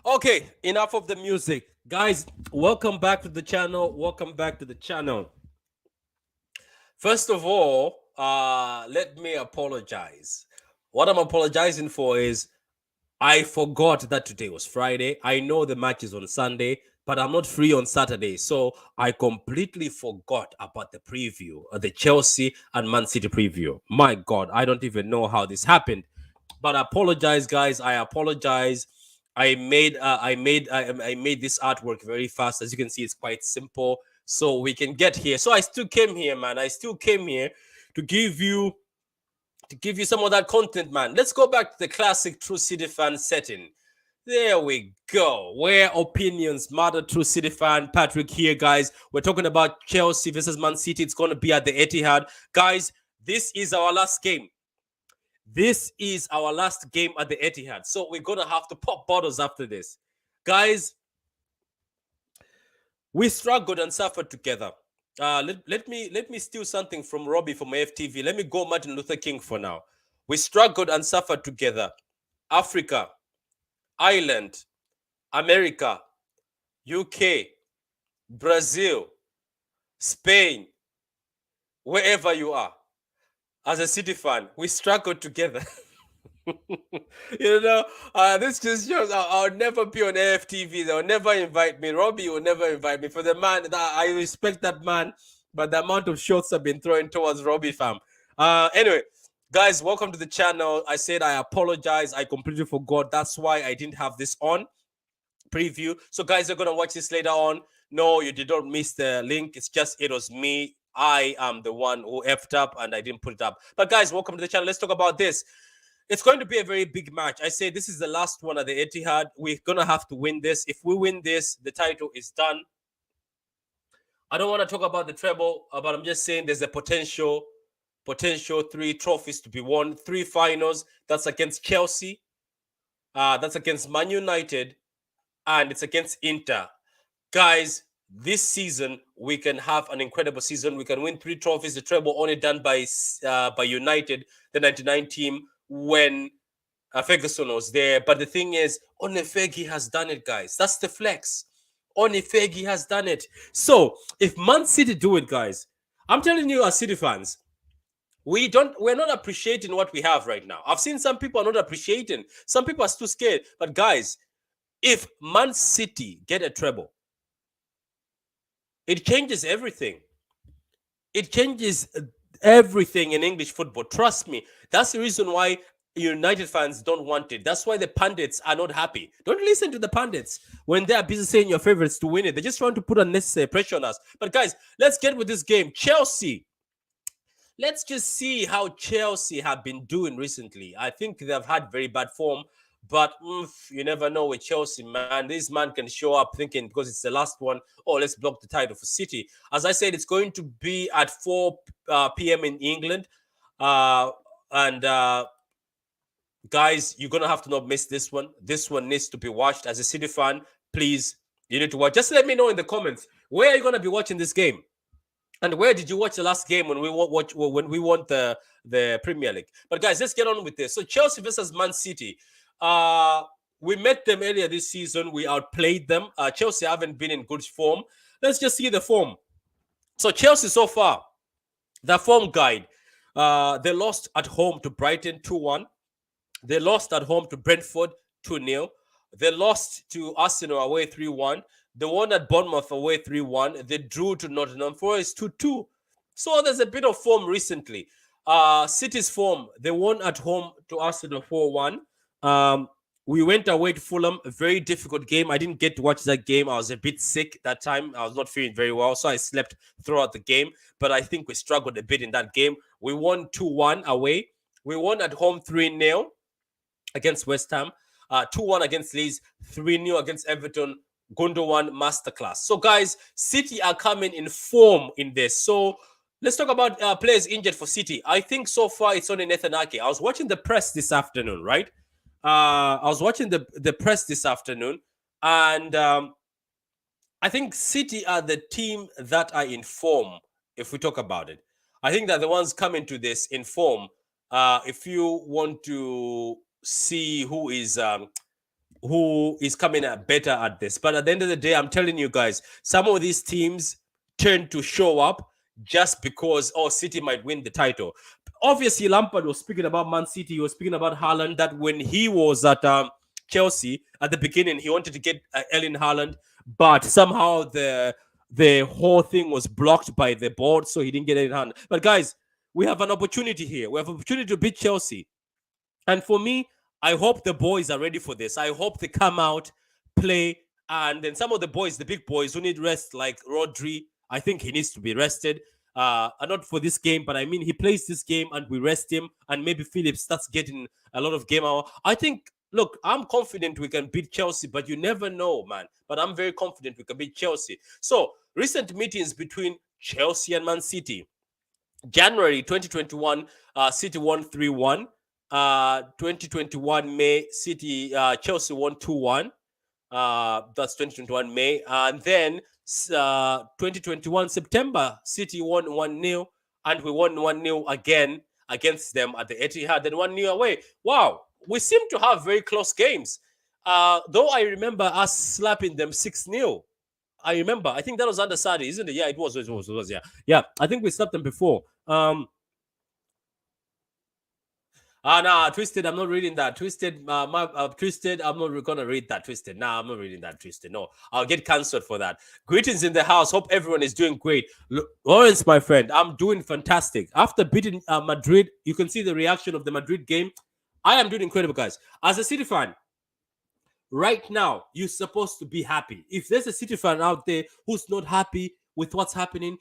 Okay, enough of the music. Guys, welcome back to the channel. Welcome back to the channel. First of all, let me apologize. What I'm apologizing for is I forgot that today was Friday. I know the match is on Sunday, but I'm not free on Saturday. So I completely forgot about the preview, the Chelsea and Man City preview. My God, I don't even know how this happened. But I apologize, guys. I apologize. I made this artwork very fast. As you can see, it's quite simple. So we can get here. So I still came here, man. I still came here to give you some of that content, man. Let's go back to the classic True City fan setting. There we go. Where opinions matter. True City fan Patrick here, guys. We're talking about Chelsea versus Man City. It's going to be at the Etihad. Guys, this is our last game. This is our last game at the Etihad. So we're going to have to pop bottles after this. Guys, we struggled and suffered together. Let me steal something from Robbie from AFTV. Let me go Martin Luther King for now. We struggled and suffered together. Africa, Ireland, America, UK, Brazil, Spain, wherever you are. As a City fan, we struggled together. This just shows I'll never be on AFTV. They'll never invite me. Robbie will never invite me. For the man, I respect that man, but the amount of shots have been thrown towards Robbie, fam. Anyway, guys, welcome to the channel. I said I apologize. I completely forgot. That's why I didn't have this on preview. So, guys, you're gonna watch this later on. No, you did not miss the link. It's just it was me. I am the one who effed up and I didn't put it up. But guys, welcome to the channel. Let's talk about this. It's going to be a very big match. I say this is the last one at the Etihad. We're going to have to win this. If we win this, the title is done. I don't want to talk about the treble, but I'm just saying there's a potential 3 trophies to be won, 3 finals. That's against Chelsea. That's against Man United. And it's against Inter. Guys, this season, we can have an incredible season. We can win 3 trophies. The treble only done by United, the 99 team, when Ferguson was there. But the thing is, Onefegi has done it, guys. That's the flex. Onefegi has done it. So, if Man City do it, guys, I'm telling you as City fans, we're not appreciating what we have right now. I've seen some people are not appreciating. Some people are still scared. But guys, if Man City get a treble, it changes everything. It changes everything in English football. Trust me. That's the reason why United fans don't want it. That's why the pundits are not happy. Don't listen to the pundits when they are busy saying your favorites to win it. They just want to put unnecessary pressure on us. But guys, let's get with this game. Chelsea. Let's just see how Chelsea have been doing recently. I think they've had very bad form. But you never know with Chelsea, man. This man can show up thinking because it's the last one, oh, let's block the title for City. As I said, it's going to be at 4 p.m. in England. Guys, you're going to have to not miss this one. This one needs to be watched. As a City fan, please, you need to watch. Just let me know in the comments, where are you going to be watching this game? And where did you watch the last game when we won the Premier League? But guys, let's get on with this. So Chelsea versus Man City. We met them earlier this season. We outplayed them. Chelsea haven't been in good form. Let's just see the form. So Chelsea so far, The form guide. They lost at home to Brighton 2-1. They lost at home to Brentford 2-0. They lost to Arsenal away 3-1. They won at Bournemouth away 3-1. They drew to Nottingham Forest 2-2. So there's a bit of form recently. City's form, they won at home to Arsenal 4-1. We went away to Fulham, a very difficult game. I didn't get to watch that game. I was a bit sick that time. I was not feeling very well, so I slept throughout the game. But I think we struggled a bit in that game. We won 2-1 away. We won at home 3-0 against West Ham, 2-1 against Leeds, 3-0 against Everton, Gundogan masterclass. So, guys, City are coming in form in this. So, let's talk about players injured for City. I think so far it's only Nathan Ake. I was watching the press this afternoon, right? I was watching the press this afternoon, and I think City are the team that are in form, if we talk about it. I think that the ones coming to this in form, if you want to see who is coming at better at this. But at the end of the day, I'm telling you guys, some of these teams tend to show up just because, City might win the title. Obviously, Lampard was speaking about Man City. He was speaking about Haaland, that when he was at Chelsea at the beginning, he wanted to get Erling Haaland, but somehow the whole thing was blocked by the board, so he didn't get Erling Haaland. But guys, we have an opportunity here. We have an opportunity to beat Chelsea. And for me, I hope the boys are ready for this. I hope they come out, play, and then some of the boys, the big boys who need rest, like Rodri, I think he needs to be rested. Not for this game, but I mean, he plays this game and we rest him, and maybe Phillips starts getting a lot of game hour. I think, look, I'm confident we can beat Chelsea, but you never know, man. But I'm very confident we can beat Chelsea. So, recent meetings between Chelsea and Man City. January 2021, City won 3-1. 2021 May, Chelsea won 2-1. That's 2021 May. And then 2021 September, City won 1-0, and we won 1-0 again against them at the Etihad, then 1-0 away. Wow, we seem to have very close games. Though I remember us slapping them 6-0. I remember. I think that was under Sadi, isn't it? Yeah, it was. Yeah. Yeah, I think we slapped them before. Nah, Twisted, I'm not reading that. Twisted, Twisted, I'm not gonna read that. Twisted, nah, I'm not reading that. Twisted, no, I'll get cancelled for that. Greetings in the house. Hope everyone is doing great. Lawrence, my friend, I'm doing fantastic. After beating Madrid, you can see the reaction of the Madrid game. I am doing incredible, guys. As a City fan, right now, you're supposed to be happy. If there's a City fan out there who's not happy with what's happening,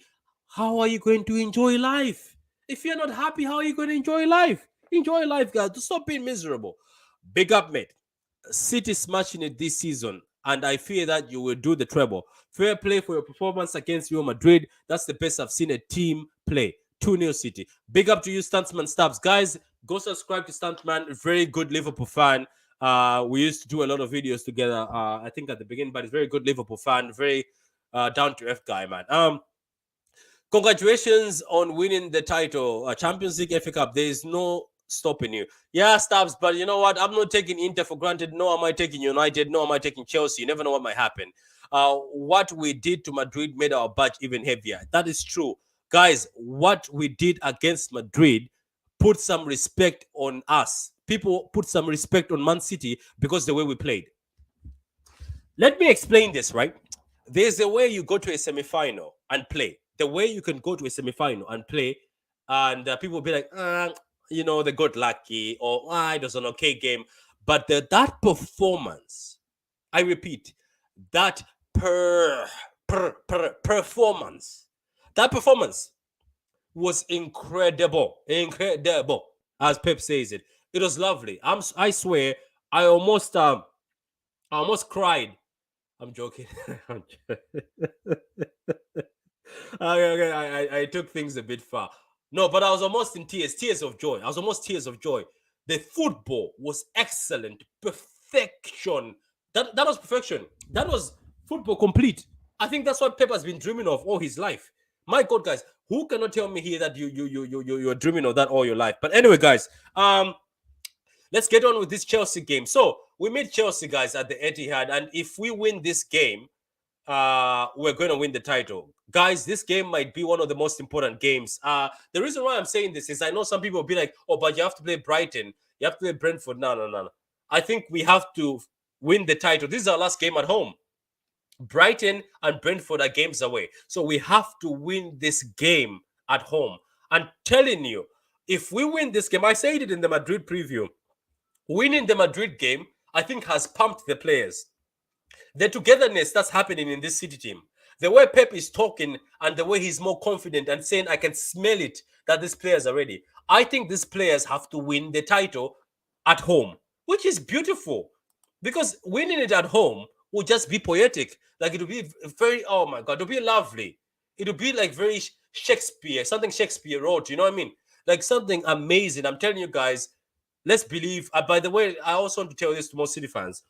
how are you going to enjoy life? If you're not happy, how are you going to enjoy life? Enjoy life, guys. Stop being miserable. Big up, mate. City smashing it this season, and I fear that you will do the treble. Fair play for your performance against Real Madrid. That's the best I've seen a team play. 2-0 City. Big up to you, Stuntman Stubbs. Guys, go subscribe to Stuntman. Very good Liverpool fan. We used to do a lot of videos together, I think at the beginning, but he's very good Liverpool fan. Very down-to-earth guy, man. Congratulations on winning the title. Champions League, FA Cup. There is no stopping you. Yeah, Stubbs, but you know what? I'm not taking Inter for granted. No, am I taking United? No, am I taking Chelsea? You never know what might happen. What we did to Madrid made our badge even heavier. That is true. Guys, what we did against Madrid put some respect on us. People put some respect on Man City because the way we played. Let me explain this, right? There's a way you go to a semi-final and play. The way you can go to a semi-final and play, and people will be like, they got lucky, or it was an okay game. But that performance, I repeat, that performance was incredible, as Pep says it. It was lovely. I swear, I almost cried. I'm joking. I took things a bit far. No, but I was almost in tears of joy. Tears of joy. The football was excellent, perfection. That was perfection. That was football complete. I think that's what Pep has been dreaming of all his life. My God, guys, who cannot tell me here that you're dreaming of that all your life? But anyway, guys, let's get on with this Chelsea game. So we meet Chelsea, guys, at the Etihad, and if we win this game, we're going to win the title. Guys, this game might be one of the most important games. The reason why I'm saying this is I know some people will be like, oh, but you have to play Brighton. You have to play Brentford. No. I think we have to win the title. This is our last game at home. Brighton and Brentford are games away. So we have to win this game at home. I'm telling you, if we win this game, I said it in the Madrid preview, winning the Madrid game, I think has pumped the players. The togetherness that's happening in this City team, the way Pep is talking and the way he's more confident and saying, I can smell it, that these players are ready. I think these players have to win the title at home, which is beautiful because winning it at home will just be poetic. Like it will be very, oh my God, it'll be lovely. It'll be like very Shakespeare, something Shakespeare wrote, you know what I mean? Like something amazing. I'm telling you guys, let's believe. By the way, I also want to tell this to most City fans.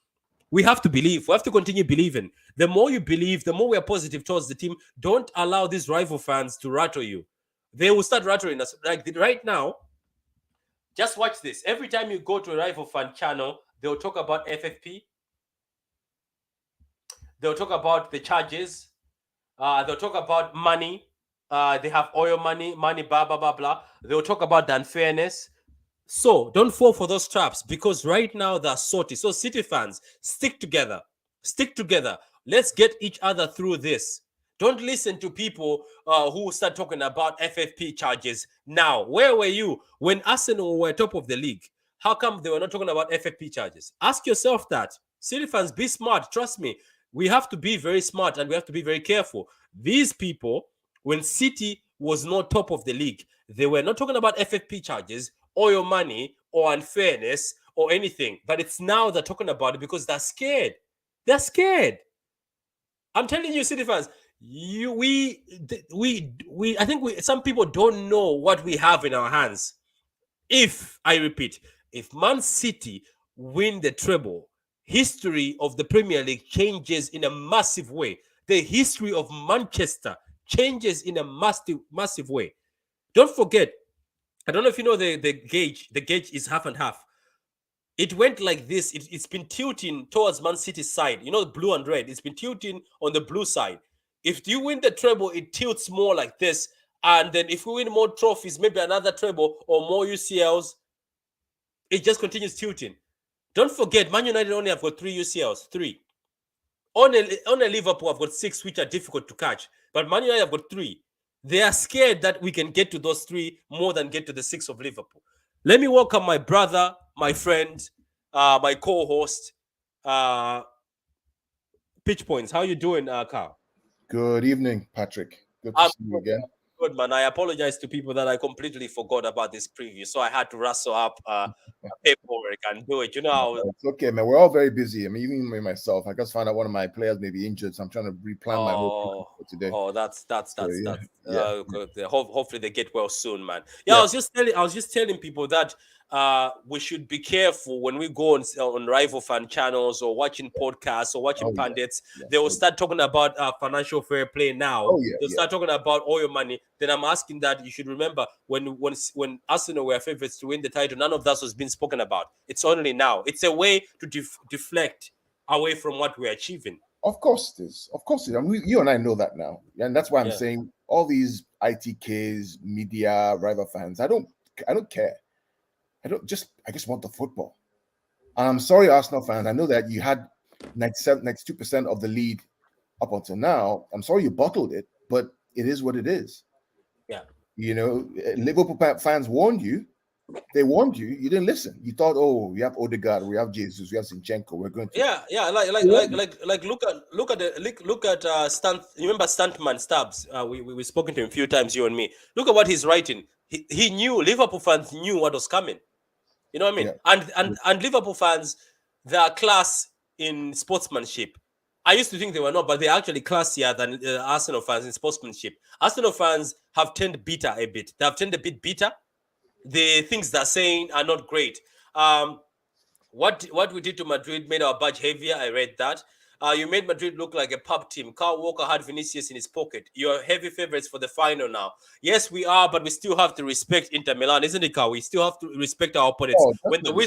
We have to believe. We have to continue believing. The more you believe, the more we are positive towards the team. Don't allow these rival fans to rattle you. They will start rattling us. Like right now, just watch this. Every time you go to a rival fan channel, they'll talk about FFP. They'll talk about the charges. They'll talk about money. They have oil money, blah, blah, blah, blah. They'll talk about the unfairness. So don't fall for those traps because right now they're salty. So City fans, stick together. Stick together. Let's get each other through this. Don't listen to people who start talking about FFP charges now. Where were you when Arsenal were top of the league? How come they were not talking about FFP charges? Ask yourself that. City fans, be smart. Trust me. We have to be very smart and we have to be very careful. These people, when City was not top of the league, they were not talking about FFP charges, oil money, or unfairness, or anything. But it's now they're talking about it because they're scared. They're scared. I'm telling you, City fans, I think some people don't know what we have in our hands. If Man City win the treble, history of the Premier League changes in a massive way. The history of Manchester changes in a massive way. Don't forget, I don't know if you know the gauge. The gauge is half and half. It went like this. It's been tilting towards Man City's side. You know, blue and red. It's been tilting on the blue side. If you win the treble, it tilts more like this. And then if we win more trophies, maybe another treble or more UCLs, it just continues tilting. Don't forget, Man United only have got 3 UCLs. 3. On a Liverpool, I've got 6, which are difficult to catch. But Man United have got 3. They are scared that we can get to those 3 more than get to the 6 of Liverpool. Let me welcome my brother, my friend, my co-host, Pitch Points. How you doing, Carl? Good evening, Patrick. Good to see you again. Good, man. I apologize to people that I completely forgot about this preview, so I had to rustle up paperwork and do it. You know, it's okay, man. We're all very busy. I mean, even me myself. I just found out one of my players may be injured, so I'm trying to replan my whole for today. Oh, that's. Hopefully they get well soon, man. Yeah, I was just telling people that we should be careful when we go on rival fan channels or watching podcasts or watching pundits. They will start talking about financial fair play now. They'll start talking about oil money. Then I'm asking that you should remember when Arsenal were favorites to win the title, none of that was being spoken about. It's only now. It's a way to deflect away from what we're achieving. Of course it is. Of course it is. I mean, you and I know that now. And that's why I'm saying all these ITKs, media, rival fans, I don't care. I just want the football. And I'm sorry, Arsenal fans. I know that you had 92% of the lead up until now. I'm sorry you bottled it, but it is what it is. Yeah. You know, Liverpool fans warned you. They warned you. You didn't listen. You thought, oh, we have Odegaard, we have Jesus, we have Zinchenko. We're going to look at Stunt. You remember Stuntman Stubbs? We've spoken to him a few times, you and me. Look at what he's writing. He knew, Liverpool fans knew what was coming. You know what I mean? Yeah. And Liverpool fans, they are class in sportsmanship. I used to think they were not, but they're actually classier than Arsenal fans in sportsmanship. Arsenal fans have turned bitter a bit. They have turned a bit bitter. The things they're saying are not great. What we did to Madrid made our badge heavier. I read that. You made Madrid look like a pub team. Carl Walker had Vinicius in his pocket. You're heavy favorites for the final now. Yes, we are, but we still have to respect Inter Milan, isn't it, Carl? We still have to respect our opponents. Oh, When definitely.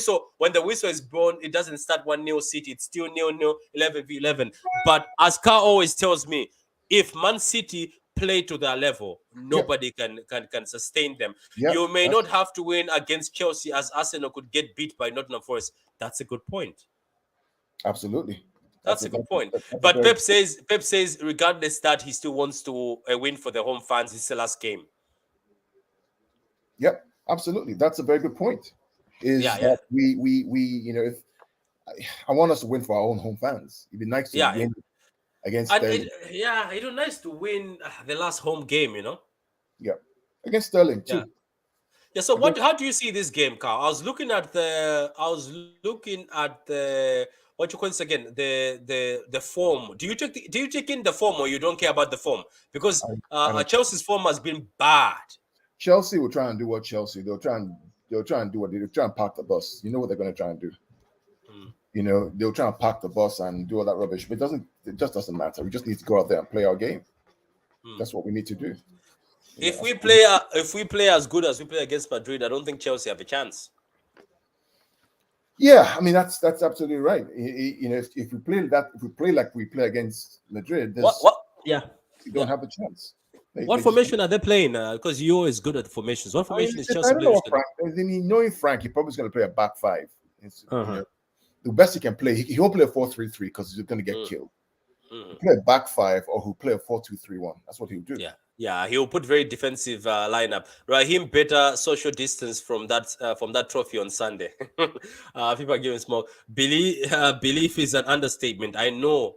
the whistle is blown, it doesn't start 1-0 City. It's still 0-0, 11v11. But as Carl always tells me, if Man City play to their level, nobody can sustain them. Yep. You may not have to win against Chelsea, as Arsenal could get beat by Nottingham Forest. That's a good point. Absolutely. That's a good point. But Pep says regardless that he still wants to win for the home fans. It's the last game. Yep, absolutely. That's a very good point. That we if I want us to win for our own home fans. It'd be nice to win against. It would be nice to win the last home game. Yeah, against Sterling too. Yeah. So how do you see this game, Carl? I was looking at the what you call this again? The form. Do you take in the form, or you don't care about the form? Because Chelsea's form has been bad. Chelsea will try and do what Chelsea. They'll try and do what they'll try and park the bus. You know what they're going to try and do. They'll try and park the bus and do all that rubbish. But it just doesn't matter. We just need to go out there and play our game. That's what we need to do. If we play as good as we play against Madrid, I don't think Chelsea have a chance. Yeah, I mean that's absolutely right. If we play like we play against Madrid, we don't have a chance. What formation are they playing? Because you're always good at the formations. What formation is Chelsea playing? Knowing Frank, he probably is going to play a back five. The best he can play, he won't play a 4-3-3 because he's going to get killed. He'll play a back five, or he'll play a 4-2-3-1. That's what he'll do. Yeah, he'll put very defensive lineup. Raheem better social distance from that trophy on Sunday. People are giving small belief is an understatement. I know.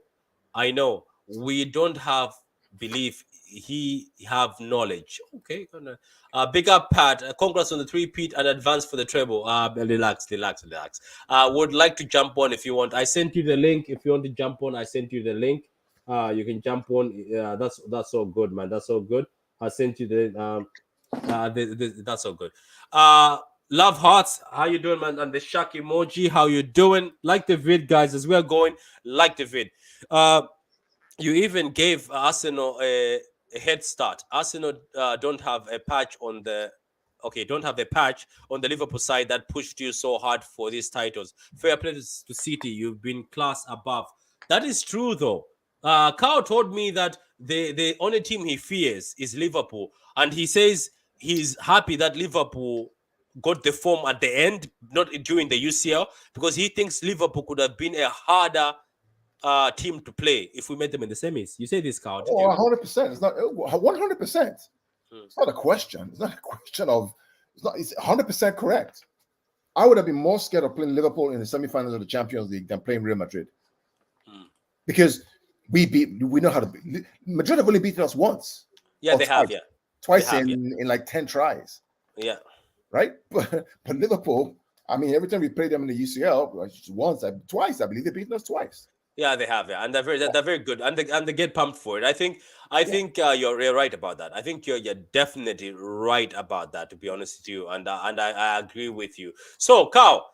We don't have belief. He have knowledge. Okay, big up, Pat. Congrats on the 3-peat and advance for the treble. Relax. Would like to jump on if you want. I sent you the link. If you want to jump on, I sent you the link. You can jump on. That's all good, man. That's all good. I sent you that's all good. Love hearts. How you doing, man? And the shark emoji. How you doing? Like the vid, guys. As we're going, like the vid. You even gave Arsenal a head start. Arsenal don't have a patch on the Liverpool side that pushed you so hard for these titles. Fair play to City. You've been class above. That is true, though. Carl told me that the only team he fears is Liverpool, and he says he's happy that Liverpool got the form at the end, not during the UCL, because he thinks Liverpool could have been a harder team to play if we met them in the semis. You say this, Carl? 100%. It's not 100%. It's not a question. It's not a question of. It's 100% correct. I would have been more scared of playing Liverpool in the semifinals of the Champions League than playing Real Madrid, because we know how to beat. Madrid have only beaten us once. Yeah, they have. Yeah, twice in like 10 tries. Yeah, right. But Liverpool, I mean, every time we played them in the UCL, twice, I believe they beaten us twice. Yeah, they have, and they're very good, and they get pumped for it. I think you're right about that. I think you're definitely right about that. To be honest with you, and I agree with you. So, Carl,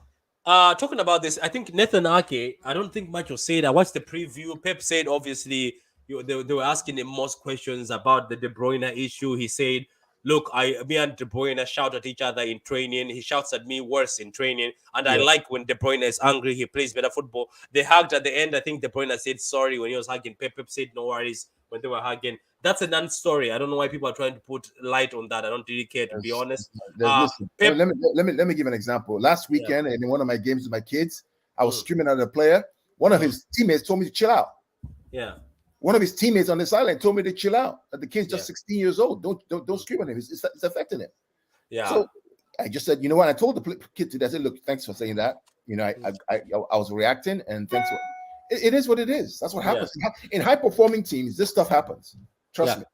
talking about this, I think Nathan Ake. I don't think much was said. I watched the preview. Pep said obviously they were asking him most questions about the De Bruyne issue. He said, look, me and De Bruyne shout at each other in training. He shouts at me worse in training. And I like when De Bruyne is angry. He plays better football. They hugged at the end. I think De Bruyne said sorry when he was hugging. Pep said no worries when they were hugging. That's a non-story. I don't know why people are trying to put light on that. I don't really care, to be honest. Let me give an example. Last weekend, in one of my games with my kids, I was screaming at a player. One of his teammates told me to chill out. Yeah. One of his teammates on the sideline told me to chill out. That the kid's just 16 years old. Don't scream at him. It's affecting him. Yeah. So I just said, you know what? I told the kid today, I said, look, thanks for saying that. You know, I was reacting, and thanks for it is what it is. That's what happens. In high-performing teams, this stuff happens. Trust me.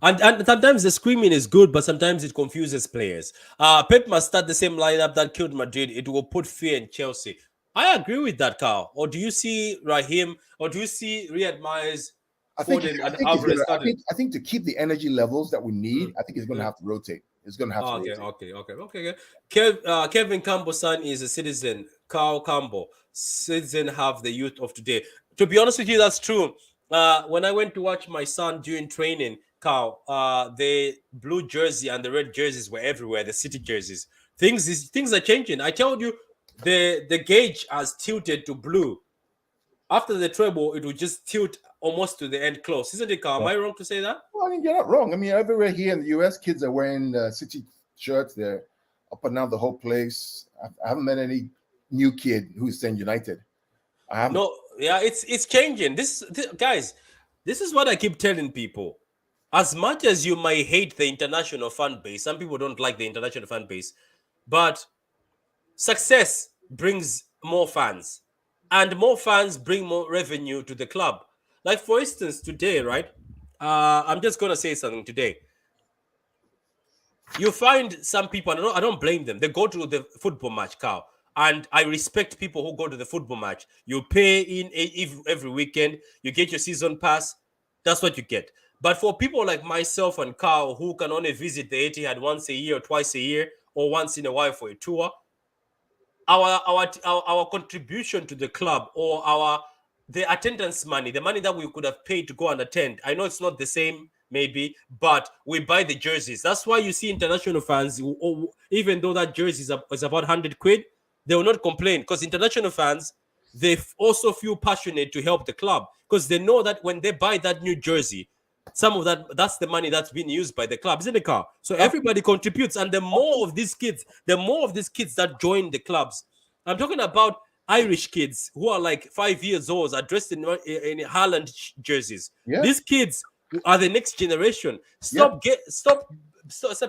And sometimes the screaming is good, but sometimes it confuses players. Pep must start the same lineup that killed Madrid. It will put fear in Chelsea. I agree with that, Carl. Or do you see Raheem, or do you see Riyad Mahrez? I think to keep the energy levels that we need, I think he's going to have to rotate. It's going to have to rotate. Okay. Kevin Campbell's son is a citizen. Carl Campbell. Citizen have the youth of today. To be honest with you, that's true. When I went to watch my son during training, Carl, the blue jersey and the red jerseys were everywhere. The city jerseys. Things are changing. I told you, the gauge has tilted to blue. After the treble, it will just tilt almost to the end close, isn't it, Carl? Am I wrong to say that? Well, I mean, you're not wrong. I mean, everywhere here in the U.S., kids are wearing city shirts. They're up and down the whole place. I haven't met any new kid who's saying United. I haven't. No, yeah, it's changing. Guys, this is what I keep telling people. As much as you might hate the international fan base, some people don't like the international fan base, but success brings more fans, and more fans bring more revenue to the club. Like for instance, today, right? I'm just gonna say something today. You find some people, I don't blame them. They go to the football match, Carl. And I respect people who go to the football match. You pay in every weekend, you get your season pass. That's what you get. But for people like myself and Carl, who can only visit the Etihad once a year or twice a year or once in a while for a tour, our contribution to the club or the attendance money, the money that we could have paid to go and attend, I know it's not the same maybe, but we buy the jerseys. That's why you see international fans, even though that jersey is about 100 quid, they will not complain, because international fans, they also feel passionate to help the club, because they know that when they buy that new jersey, some of that's the money that's being used by the club, isn't it, Carl? So everybody contributes, and the more of these kids that join the clubs. I'm talking about Irish kids who are like 5 years old, are dressed in Haaland jerseys. Yeah. These kids are the next generation. So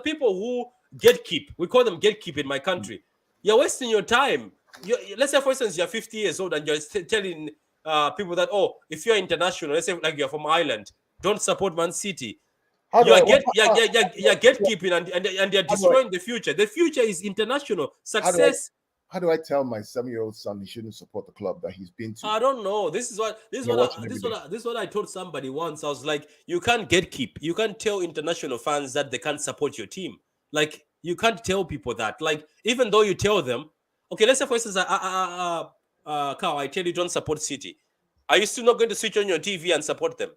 people who gatekeep, we call them gatekeep in my country. You're wasting your time. Let's say, for instance, you're 50 years old and you're telling people that, oh, if you're international, let's say like you're from Ireland, don't support Man City. You're gatekeeping and you're destroying the future. The future is international success. How do I tell my 7-year-old son he shouldn't support the club that he's been to? I don't know. This is what I told somebody once. I was like, you can't gatekeep. You can't tell international fans that they can't support your team. Like, you can't tell people that. Like, even though you tell them, okay, let's say for instance, Carl, I tell you don't support City. Are you still not going to switch on your TV and support them?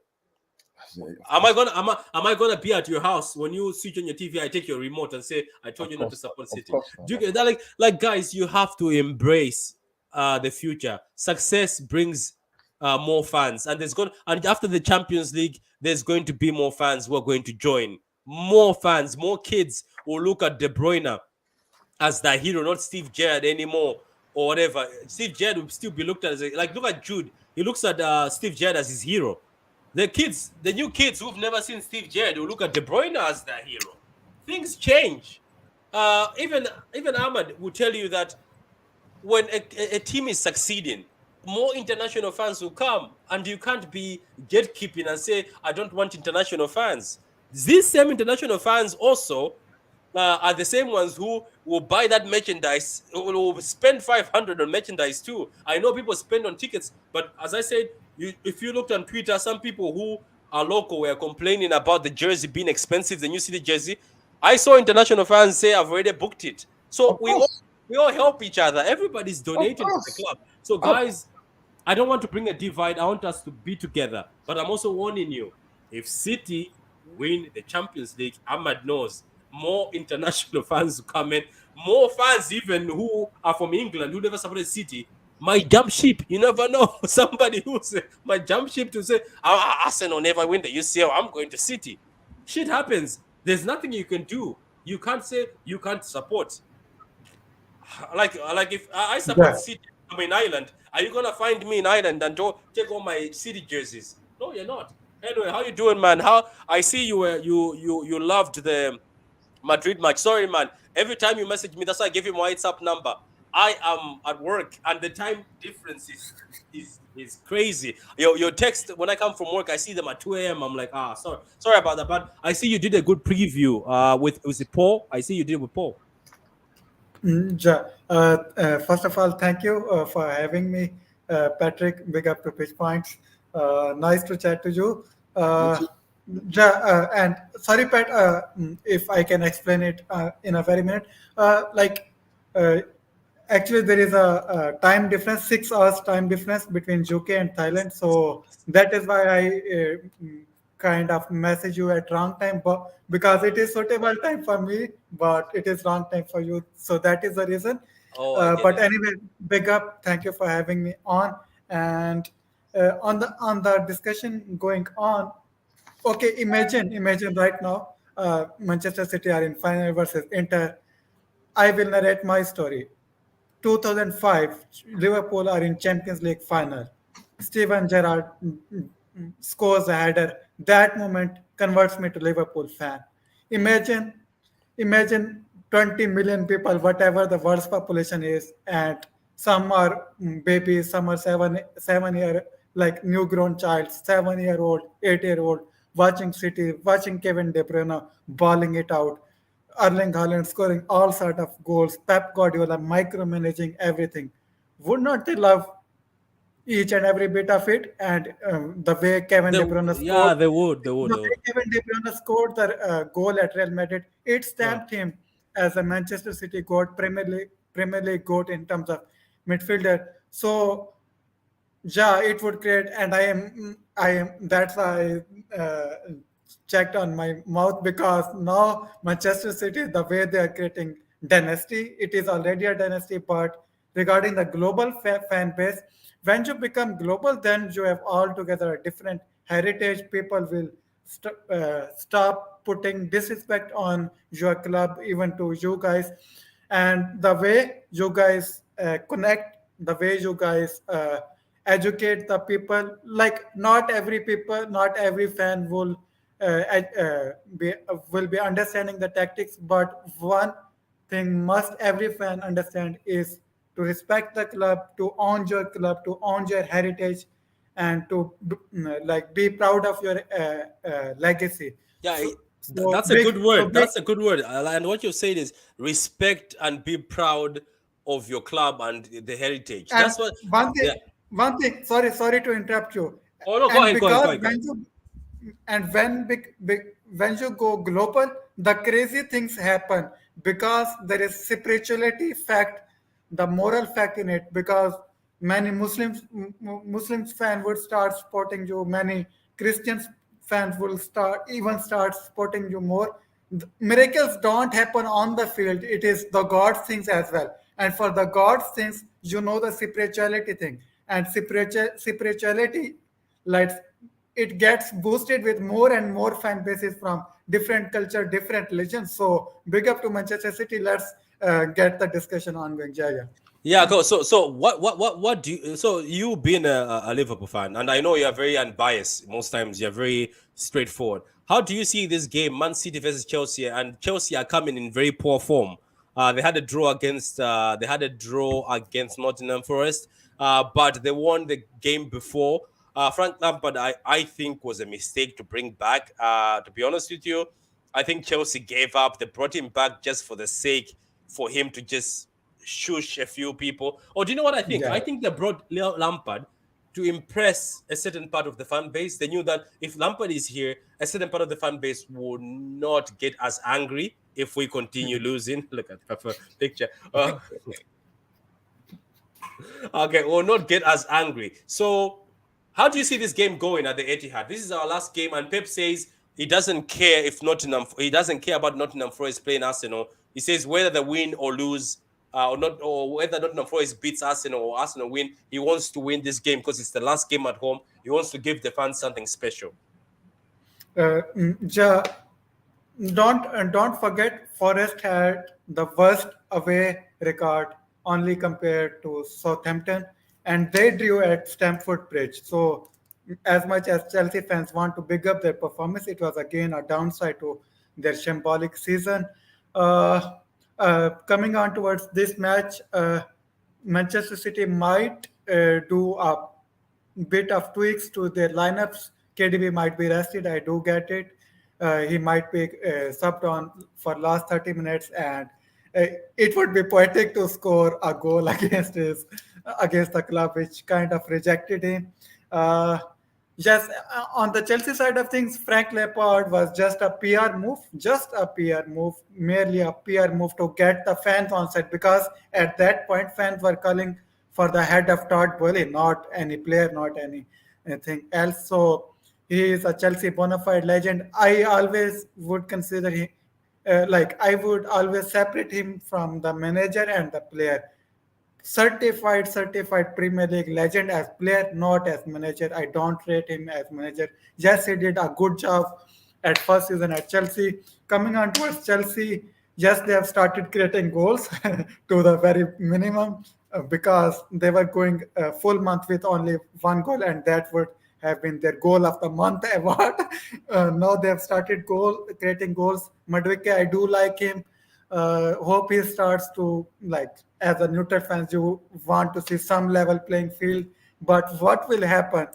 Am I gonna be at your house when you switch on your TV? I take your remote and say, "I told you not to support City." Do you get that? Like guys, you have to embrace the future. Success brings more fans, and and after the Champions League, there's going to be more fans who are going to join. More fans, more kids will look at De Bruyne as the hero, not Steve Gerrard anymore or whatever. Steve Gerrard will still be looked at as look at Jude. He looks at Steve Gerrard as his hero. The new kids who've never seen Steve Gerrard will look at De Bruyne as their hero. Things change. Even Ahmad will tell you that when a team is succeeding, more international fans will come, and you can't be gatekeeping and say, I don't want international fans. These same international fans also are the same ones who will buy that merchandise, will spend 500 on merchandise too. I know people spend on tickets, but as I said, if you looked on Twitter, some people who are local were complaining about the jersey being expensive, the New City jersey. I saw international fans say, I've already booked it. So we all help each other. Everybody's donating to the club. So guys, I don't want to bring a divide. I want us to be together. But I'm also warning you, if City win the Champions League, Ahmad knows more international fans will come in. More fans even who are from England, who never supported City, might jump ship. You never know. Somebody who might jump ship to say, Arsenal never win the UCL, I'm going to City. Shit happens. There's nothing you can do. You can't say you can't support. Like if I support City, I'm in Ireland. Are you gonna find me in Ireland and take all my City jerseys? No, you're not. Anyway, how you doing, man? How I see you you loved the Madrid match. Sorry, man. Every time you message me, that's why I gave you my WhatsApp number. I am at work, and the time difference is crazy. Your text, when I come from work, I see them at 2 a.m. I'm like, sorry about that. But I see you did a good preview with Paul. I see you did with Paul. First of all, thank you for having me, Patrick. Big up to Pitch Points. Nice to chat to you. And sorry, Pat, if I can explain it in a very minute. Actually, there is a time difference, 6 hours time difference between UK and Thailand. So that is why I kind of message you at wrong time, but because it is suitable time for me, but it is wrong time for you. So that is the reason. Oh, I get But it. anyway, big up. Thank you for having me on. And on the discussion going on, okay, imagine right now, Manchester City are in final versus Inter. I will narrate my story. 2005, Liverpool are in Champions League final. Steven Gerrard scores a header. That moment converts me to Liverpool fan. Imagine, imagine 20 million people, whatever the world's population is, and some are babies, some are 7 year like new grown child, 7 year old, 8 year old, watching City, watching Kevin De Bruyne balling it out. Erling Haaland scoring all sort of goals, Pep Guardiola micromanaging everything. Would not they love each and every bit of it? And the way Kevin De Bruyne scored, Yeah, they would. They would. the They would. way Kevin De Bruyne scored the goal at Real Madrid, it Uh, stamped him as a Manchester City goat, Premier League goat in terms of midfielder. So yeah, it would create, and I am. That's why I checked on my mouth because now Manchester City, the way they are creating dynasty, it is already a dynasty. But regarding the global fan base, when you become global, then you have altogether a different heritage. People will stop putting disrespect on your club, even to you guys, and the way you guys connect, the way you guys educate the people, like not every fan will be understanding the tactics, but one thing must every fan understand is to respect the club, to own your club, to own your heritage, and to like be proud of your legacy. yeah, So so that's a big good so word. big That's a good word. And what you're saying is respect and be proud of your club and the heritage. And That's what. one Yeah. thing, sorry to interrupt you. Oh no, go And ahead. Go ahead. Go because ahead. Go ahead. when you go global, the crazy things happen because there is spirituality fact, the moral fact in it. Because many Muslims fan would start supporting you, many Christians fans will start supporting you more. Miracles don't happen on the field, it is the God things as well. And for the God things, you know, the spirituality thing, and spirituality, like, it gets boosted with more and more fan bases from different culture, different religions. So big up to Manchester City. Let's get the discussion ongoing, Jaya. Yeah, go. So what do you? So you being a Liverpool fan, and I know you're very unbiased. Most times you're very straightforward. How do you see this game, Man City versus Chelsea? And Chelsea are coming in very poor form. They had a draw against Nottingham Forest, but they won the game before. Frank Lampard, I think, was a mistake to bring back. To be honest with you, I think Chelsea gave up. They brought him back just for the sake for him to just shush a few people. Or do you know what I think? Yeah. I think they brought Lampard to impress a certain part of the fan base. They knew that if Lampard is here, a certain part of the fan base will not get as angry if we continue losing. Look at the picture. Okay, will not get as angry. So, how do you see this game going at the Etihad? This is our last game, and Pep says he doesn't care if Nottingham. He doesn't care about Nottingham Forest playing Arsenal. He says whether they win or lose, or not, or whether Nottingham Forest beats Arsenal or Arsenal win, he wants to win this game because it's the last game at home. He wants to give the fans something special. Ja, don't forget, Forest had the worst away record only compared to Southampton, and they drew at Stamford Bridge. So, as much as Chelsea fans want to big up their performance, it was again a downside to their shambolic season. Uh, Coming on towards this match, Manchester City might do a bit of tweaks to their lineups. KDB might be rested. I do get it. He might be subbed on for last 30 minutes, and it would be poetic to score a goal against the club, which kind of rejected him. Uh, Yes, on the Chelsea side of things, Frank Lampard was just a PR move, merely a PR move to get the fans on side because at that point fans were calling for the head of Todd Bowley, not any player, not anything else. So he is a Chelsea bona fide legend. I always would consider him like I would always separate him from the manager and the player. Certified Premier League legend as player, not as manager. I don't rate him as manager. Yes, he did a good job at first season at Chelsea. Coming on towards Chelsea, yes, they have started creating goals to the very minimum because they were going a full month with only one goal, and that would have been their goal of the month award. Now they have started creating goals. Madwike, I do like him. Hope he starts to like as a neutral fans you want to see some level playing field, but what will happen?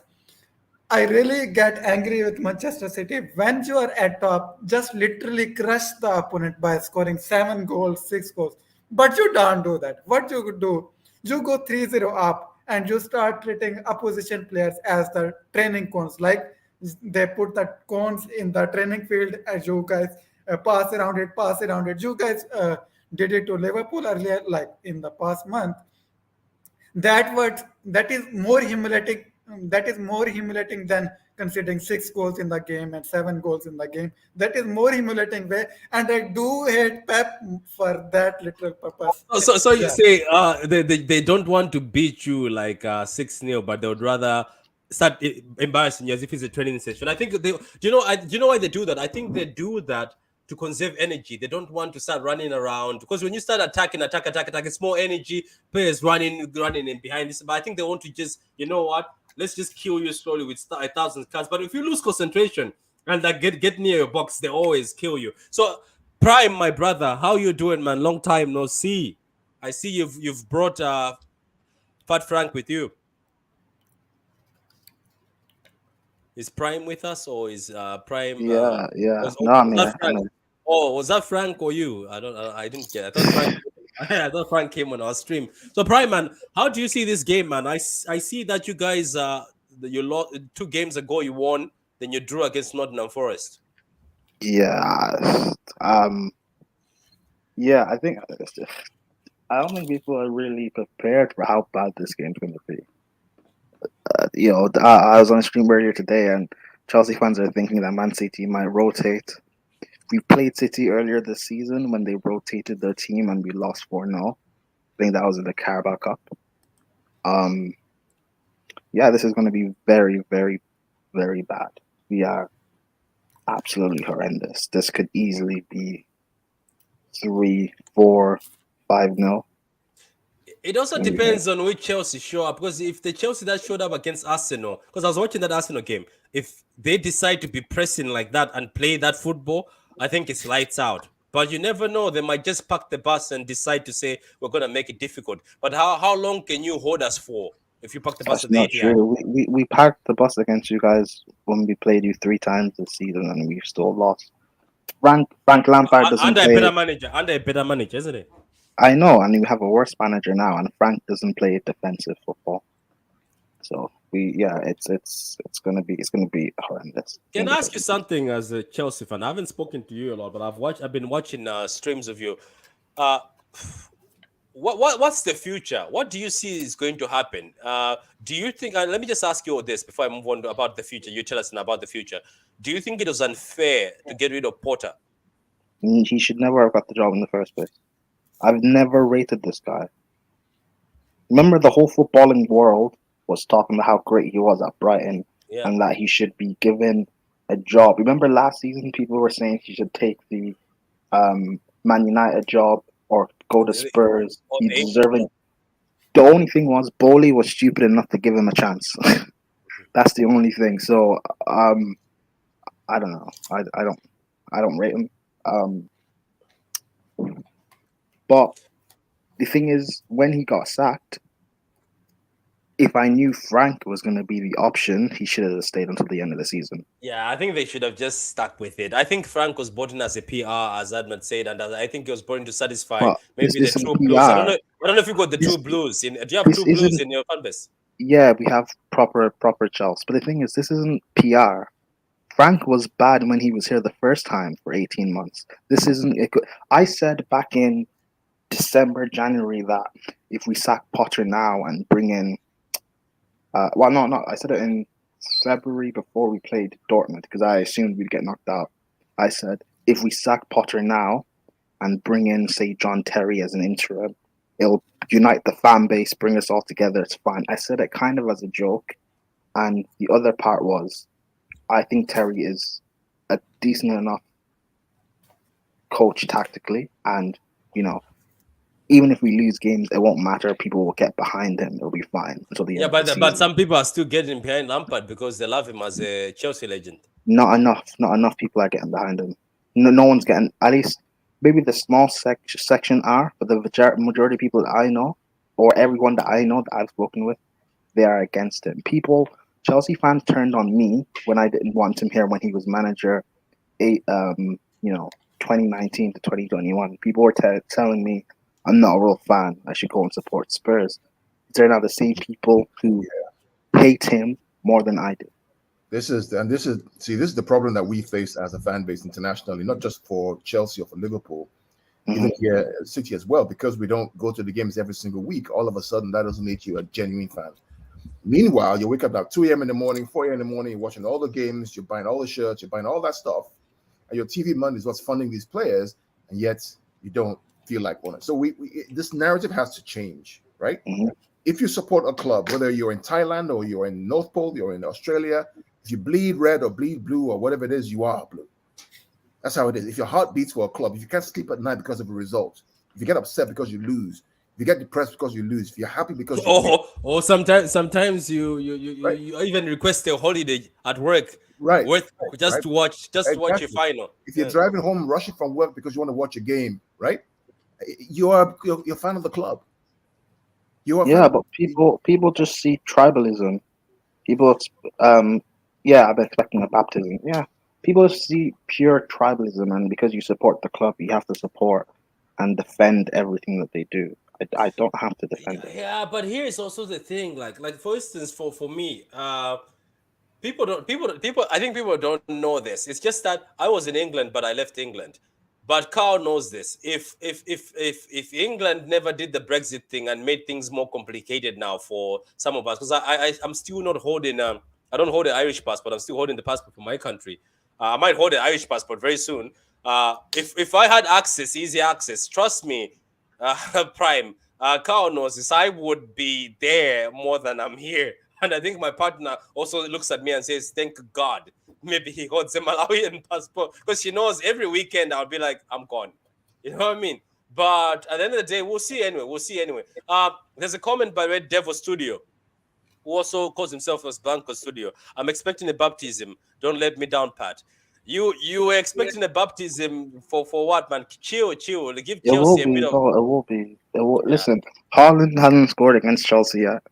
I really get angry with Manchester City when you are at top, just literally crush the opponent by scoring 7 goals, 6 goals. But you don't do that. What you could do, you go 3-0 up and you start treating opposition players as the training cones. Like they put the cones in the training field as you guys pass around it. You guys did it to Liverpool earlier, like in the past month. That is more humiliating. That is more humiliating than considering 6 goals in the game and 7 goals in the game. That is more humiliating way, and I do hate Pep for that literal purpose. So you Yeah. say they don't want to beat you like 6-0, but they would rather start embarrassing you as if it's a training session. I think they, do you know why they do that? I think they do that to conserve energy. They don't want to start running around because when you start attack, it's more energy. Players running in behind this. But I think they want to just, you know what? Let's just kill you slowly with 1,000 cuts. But if you lose concentration and like get near your box, they always kill you. So Prime, my brother, how you doing, man? Long time no see. I see you've brought Fat Frank with you. Is Prime with us or is Prime? Yeah. No, Was I'm that here. Frank? Oh, was that Frank or you? I don't. I didn't get. I thought Frank. I thought Frank came on our stream. So Prime, man, how do you see this game, man? I see that you guys you lost 2 games ago. You won, then you drew against Nottingham Forest. Yeah. Um. Yeah. I don't think people are really prepared for how bad this game's going to be. I was on a stream earlier today, and Chelsea fans are thinking that Man City might rotate. We played City earlier this season when they rotated their team and we lost 4-0. I think that was in the Carabao Cup. Um, yeah, this is going to be very, very, very bad. We are absolutely horrendous. This could easily be 3, 4, 5-0. It also depends on which Chelsea show up, because if the Chelsea that showed up against Arsenal, because I was watching that Arsenal game, if they decide to be pressing like that and play that football, I think it's lights out. But you never know; they might just park the bus and decide to say we're going to make it difficult. But how long can you hold us for if you park the bus That's at the not Etihad? true. We parked the bus against you guys when we played you 3 times this season and we've still lost. Frank Lampard doesn't Under a play. better manager, isn't it? I know, and we have a worse manager now, and Frank doesn't play defensive football. So it's gonna be horrendous. Can I ask you something as a Chelsea fan? I haven't spoken to you a lot, but I've been watching streams of you. Uh, what's the future? What do you see is going to happen? Do you think? Let me just ask you all this before I move on about the future. You tell us now about the future. Do you think it was unfair to get rid of Potter? He should never have got the job in the first place. I've never rated this guy. Remember, the whole footballing world was talking about how great he was at Brighton and that he should be given a job. Remember last season, people were saying he should take the Man United job or go to Spurs. He's deserving. The only thing was Bowley was stupid enough to give him a chance. That's the only thing. So I don't know. I don't rate him. But the thing is, when he got sacked, if I knew Frank was going to be the option, he should have stayed until the end of the season. Yeah, I think they should have just stuck with it. I think Frank was brought in as a PR, as Ahmed said, and I think he was brought in to satisfy maybe the True Blues. I don't know if you got the True Blues. Do you have True Blues in your fan base? Yeah, we have proper Chelsea. But the thing is, this isn't PR. Frank was bad when he was here the first time for 18 months. This isn't it. I said back in December, January that if we sack Potter now and bring in, well, no, I said it in February before we played Dortmund because I assumed we'd get knocked out. I said if we sack Potter now and bring in, say, John Terry as an interim, it'll unite the fan base, bring us all together. It's fine. I said it kind of as a joke, and the other part was, I think Terry is a decent enough coach tactically, and even if we lose games, it won't matter. People will get behind him. It'll be fine until the end. Yeah, but some people are still getting behind Lampard because they love him as a Chelsea legend. Not enough people are getting behind him. No one's getting, at least maybe the small section are, but the majority of people that I know, or everyone that I know that I've spoken with, they are against him. Chelsea fans turned on me when I didn't want him here when he was manager, 2019 to 2021. People were telling me I'm not a real fan. I should go and support Spurs. They're now the same people who hate him more than I do. This is the problem that we face as a fan base internationally, not just for Chelsea or for Liverpool, even here at City as well, because we don't go to the games every single week. All of a sudden, that doesn't make you a genuine fan. Meanwhile, you wake up at 2 a.m. in the morning, 4 a.m. in the morning, you're watching all the games, you're buying all the shirts, you're buying all that stuff, and your TV money is what's funding these players, and yet you don't feel like one. So this narrative has to change, right? Mm-hmm. If you support a club, whether you're in Thailand or you're in North Pole, you're in Australia, if you bleed red or bleed blue or whatever it is, you are blue. That's how it is. If your heart beats for a club, if you can't sleep at night because of a result, if you get upset because you lose, if you get depressed because you lose, if you're happy because or sometimes you even request a holiday at work, right? To watch your final. If you're driving home, rushing from work because you want to watch a game, right? You're a fan of the club. But people just see tribalism. People, I've been expecting a baptism. Yeah, people see pure tribalism, and because you support the club, you have to support and defend everything that they do. I don't have to defend it. Yeah, but here's also the thing. Like for instance, for me, people. I think people don't know this. It's just that I was in England, but I left England. But Carl knows this. If England never did the Brexit thing and made things more complicated now for some of us, because I'm still not holding I don't hold an Irish passport. I'm still holding the passport for my country. I might hold an Irish passport very soon. If I had easy access, trust me, Prime, Carl knows this. I would be there more than I'm here. And I think my partner also looks at me and says, thank God. Maybe he holds a Malawian passport because she knows every weekend I'll be like, I'm gone. You know what I mean? But at the end of the day, we'll see anyway. There's a comment by Red Devil Studio, who also calls himself as Blanco Studio. I'm expecting a baptism. Don't let me down, Pat. You were expecting a baptism for what, man? Chill. Give Chelsea a bit of... It will be. Listen, Haaland hasn't scored against Chelsea yet.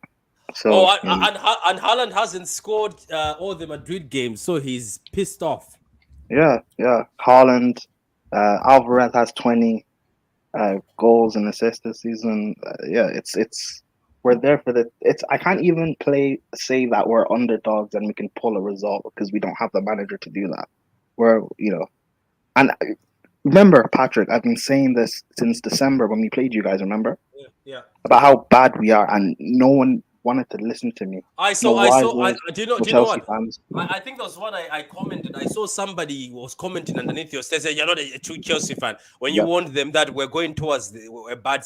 So, and Haaland hasn't scored all the Madrid games, so he's pissed off. Yeah. Haaland, Alvarez has 20 goals and assists this season. It's we're there for the. I can't even say that we're underdogs and we can pull a result because we don't have the manager to do that. And remember, Patrick, I've been saying this since December when we played you guys. Remember? Yeah. About how bad we are, and no one wanted to listen to me. Do you know what? Fans. I think there was one I commented. I saw somebody was commenting underneath your status. You're not a true Chelsea fan when you warned them that we're going towards a bad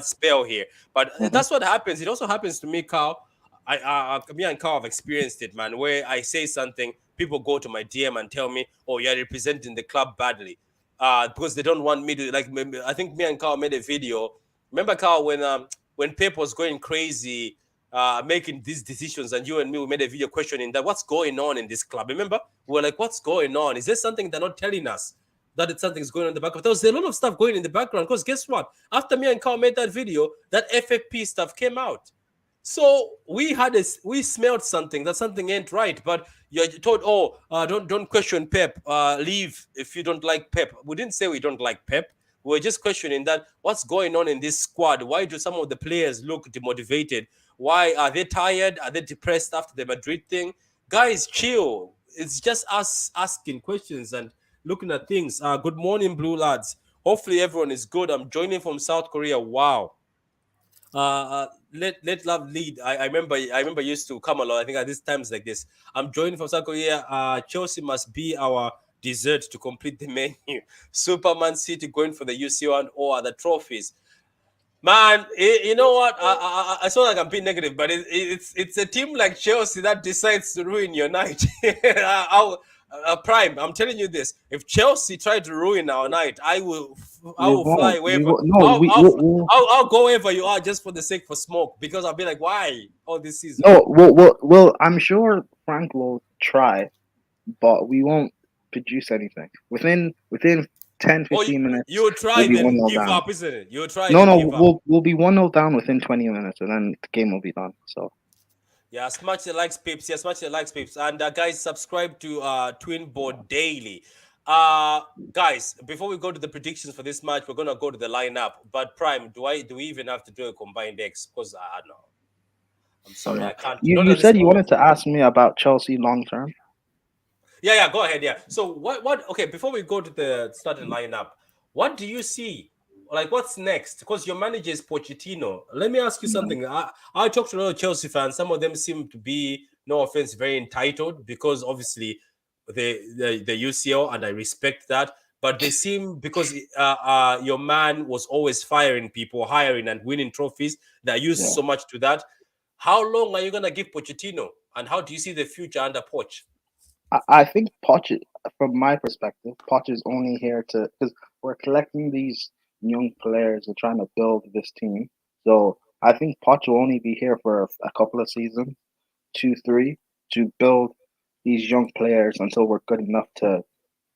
spell here. But that's what happens. It also happens to me, Carl. Me and Carl have experienced it, man. Where I say something, people go to my DM and tell me, "Oh, you're representing the club badly," because they don't want me to. Like, I think me and Carl made a video. Remember, Carl, when Pep was going crazy, making these decisions, and you and me, we made a video questioning that what's going on in this club. Remember, we were like, what's going on? Is there something they're not telling us that something's going on in the background? There was a lot of stuff going in the background because guess what? After me and Carl made that video, that FFP stuff came out. So we smelled something, that something ain't right. But you're told, don't question Pep. Leave if you don't like Pep. We didn't say we don't like Pep. we're just questioning that what's going on in this squad. Why do some of the players look demotivated? Why are they tired? Are they depressed after the Madrid thing? Guys, chill. It's just us asking questions and looking at things. Good morning, Blue Lads. Hopefully everyone is good. I'm joining from South Korea. Wow. Let love lead. I remember used to come along. I think at these times like this, I'm joining from South Korea. Chelsea must be our dessert to complete the menu. Superman City going for the UCL and all other trophies. Man, you know what? I sound like I'm being negative, but it's a team like Chelsea that decides to ruin your night. Prime, I'm telling you this: if Chelsea try to ruin our night, I will fly wherever. I'll go wherever you are just for the sake for smoke, because I'll be like, why all this season? No, well, I'm sure Frank will try, but we won't produce anything within 10, 15 minutes. You will try we'll then give down. up, isn't it? You'll try. No, we'll be 1-0 down within 20 minutes, and then the game will be done. So. Yeah, smash the likes, peeps. Yeah, smash the likes, peeps. And guys, subscribe to Twin Board Daily. Guys, before we go to the predictions for this match, we're gonna go to the lineup. But Prime, do we even have to do a combined X? Because I don't know. I'm sorry, I can't. You said you wanted to ask me about Chelsea long term. Yeah, go ahead. Yeah. So what? Okay, before we go to the starting lineup, what do you see? Like, what's next? Because your manager is Pochettino. Let me ask you something. I talked to a lot of Chelsea fans. Some of them seem to be, no offense, very entitled because obviously the UCL, and I respect that. But they seem, because your man was always firing people, hiring and winning trophies, they're used so much to that. How long are you gonna give Pochettino, and how do you see the future under Poch? I think Poch, from my perspective, Poch is only here because we're collecting these young players and trying to build this team. So I think Poch will only be here for a couple of seasons, 2, 3, to build these young players until we're good enough to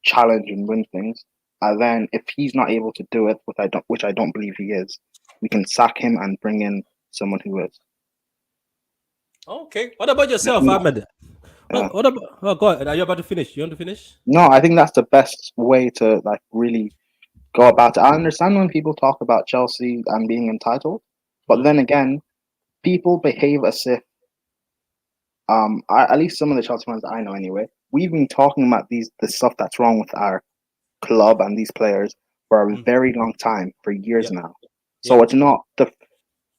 challenge and win things. And then if he's not able to do it, which I don't believe he is, we can sack him and bring in someone who is. Okay. What about yourself, Ahmed? What about? Oh, go ahead. Are you about to finish? You want to finish? No, I think that's the best way to really go about it. I understand when people talk about Chelsea and being entitled, but then again, people behave as if at least some of the Chelsea fans I know anyway, we've been talking about the stuff that's wrong with our club and these players for a very long time, for years now. So it's not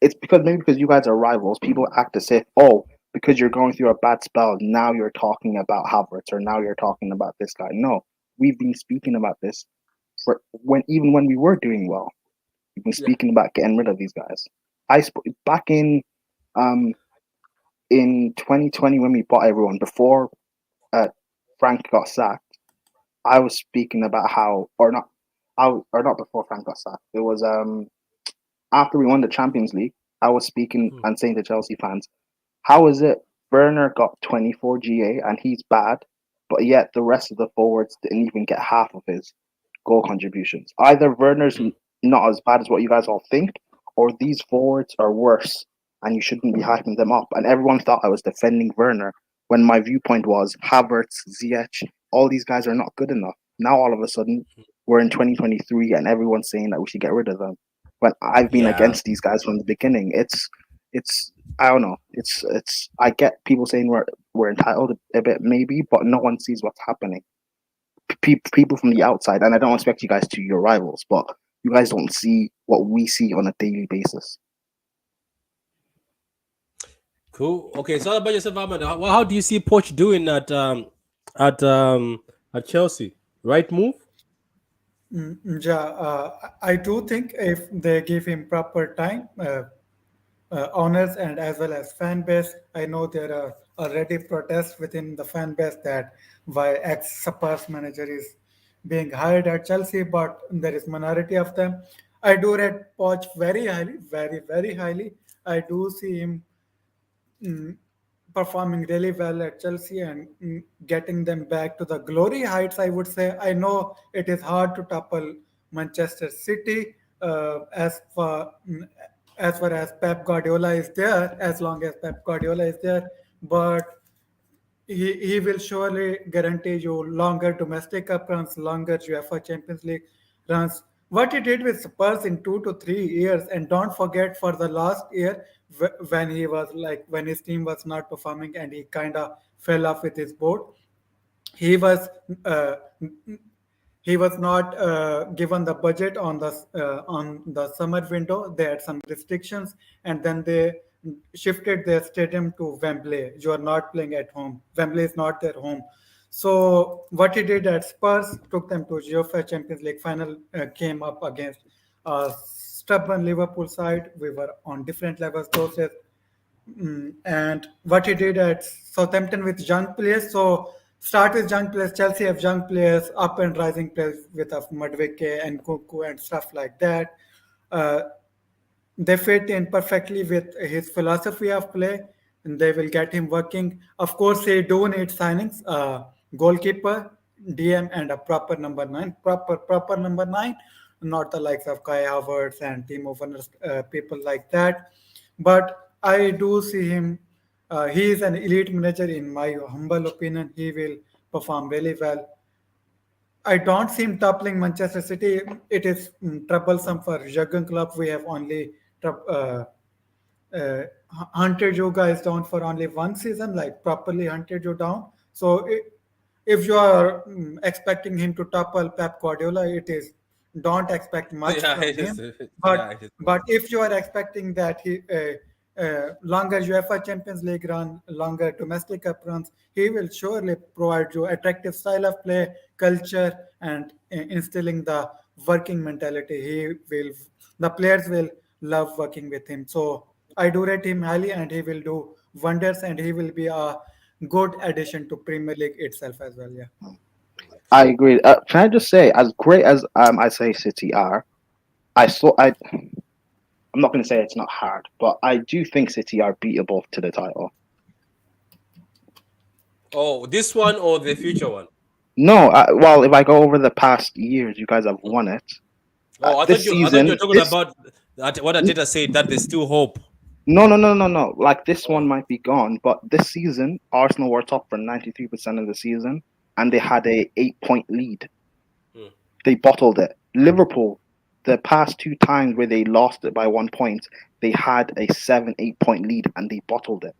it's because you guys are rivals, people act as if, because you're going through a bad spell, now you're talking about Havertz, or now you're talking about this guy. No, we've been speaking about this even when we were doing well. We've been speaking about getting rid of these guys. Back in 2020, when we bought everyone, before Frank got sacked, I was speaking about not before Frank got sacked. It was after we won the Champions League. I was speaking and saying to Chelsea fans, how is it Werner got 24 GA and he's bad, but yet the rest of the forwards didn't even get half of his goal contributions? Either Werner's not as bad as what you guys all think, or these forwards are worse and you shouldn't be hyping them up. And everyone thought I was defending Werner, when my viewpoint was Havertz, Ziyech, all these guys are not good enough. Now all of a sudden we're in 2023 and everyone's saying that we should get rid of them. But I've been against these guys from the beginning. It's I don't know. It's I get people saying we're entitled a bit maybe, but no one sees what's happening. People from the outside, and I don't expect you guys to be your rivals, but you guys don't see what we see on a daily basis. Cool. Okay, so about yourself, Ahmed. How do you see Poch doing at Chelsea? Right move? I do think if they give him proper time, owners and as well as fan base. I know there are already protests within the fan base that why ex-Spurs manager is being hired at Chelsea, but there is minority of them. I do rate Poch very highly, very, very highly. I do see him performing really well at Chelsea and getting them back to the glory heights, I would say. I know it is hard to topple Manchester City as far as Pep Guardiola is there, as long as Pep Guardiola is there, but he will surely guarantee you longer domestic cup runs, longer UEFA Champions League runs, what he did with Spurs in 2 to 3 years, and don't forget for the last year when he was like when his team was not performing and he kind of fell off with his boat. He was uh, he was not given the budget on the summer window. They had some restrictions, and then they shifted their stadium to Wembley. You are not playing at home. Wembley is not their home. So what he did at Spurs took them to UEFA Champions League final. Came up against a stubborn Liverpool side. We were on different levels those days. And what he did at Southampton with young players. So start with young players. Chelsea have young players, up and rising players with of Madueke and Kuku and stuff like that. Uh, they fit in perfectly with his philosophy of play, and they will get him working. Of course, they do need signings, goalkeeper, DM, and a proper number nine. Proper number nine, not the likes of Kai Havertz and Timo Werner, people like that. But I do see him. He is an elite manager, in my humble opinion. He will perform really well. I don't see him toppling Manchester City. It is troublesome for Jurgen Klopp. We have only uh, hunted you guys down for only one season, like properly hunted you down. So if you are expecting him to topple Pep Guardiola, it is don't expect much Yeah, from it is. him. Yeah, But it is. but if you are expecting that he longer UEFA Champions League run, longer domestic cup runs, he will surely provide you attractive style of play, culture, and instilling the working mentality. The players will love working with him. So I do rate him highly, and he will do wonders, and he will be a good addition to Premier League itself as well. Yeah. I agree. Can I just say, as great as I say City are, I saw I. I'm not going to say it's not hard, but I do think City are beatable to the title. Oh, this one or the future one? No, well, if I go over the past years, you guys have won it. Oh, This I thought you season, were talking about that, what Ateta said, that there's still hope. no. Like this one Oh. might be gone, but this season, Arsenal were top for 93% of the season, and they had a 8 point lead. Hmm. They bottled it. Liverpool, the past two times where they lost it by 1 point, they had a 7, 8 point lead and they bottled it.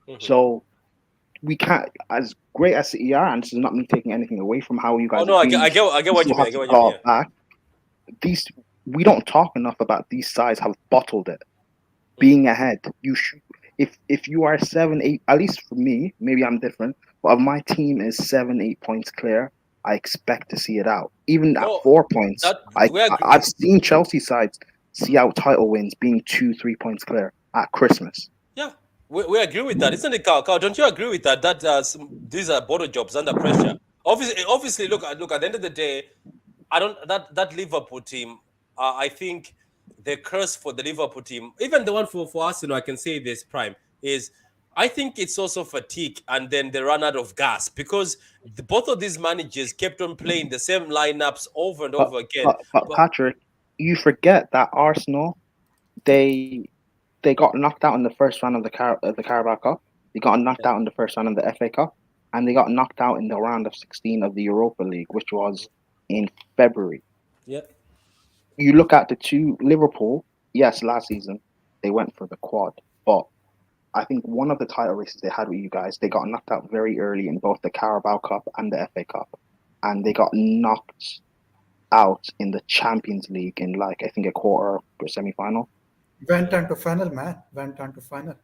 Mhm. So we can't, as great as City are, and this is not me taking anything away from how you guys Oh no, are doing, I get we what you still mean. have I get to what you call mean. it back. These we don't talk enough about these sides have bottled it. Being ahead, you should. If you are 7, 8, at least for me, maybe I'm different. But if my team is 7, 8 points clear, I expect to see it out. Even at No, 4 points, that we agree. I've seen Chelsea sides see out title wins being 2, 3 points clear at Christmas. Yeah, we agree with that, isn't it, Carl? Carl, don't you agree with that? That these are bottle jobs under pressure. Obviously, look. At the end of the day, I don't that Liverpool team. I think the curse for the Liverpool team, even the one for Arsenal, I can say this prime is. I think it's also fatigue, and then they run out of gas because both of these managers kept on playing the same lineups over and But over again. but But Patrick, you forget that Arsenal they they got knocked out in the first round of the Carabao Cup. They got knocked out in the first round of the FA Cup, and they got knocked out in the round of 16 of the Europa League, which was in February. yeah, You look at the two Liverpool. Yes, last season they went for the quad, but I think one of the title races they had with you guys, they got knocked out very early in both the Carabao Cup and the FA Cup, and they got knocked out in the Champions League in like I think a quarter or semi-final. Went on to final, man. Went on to final.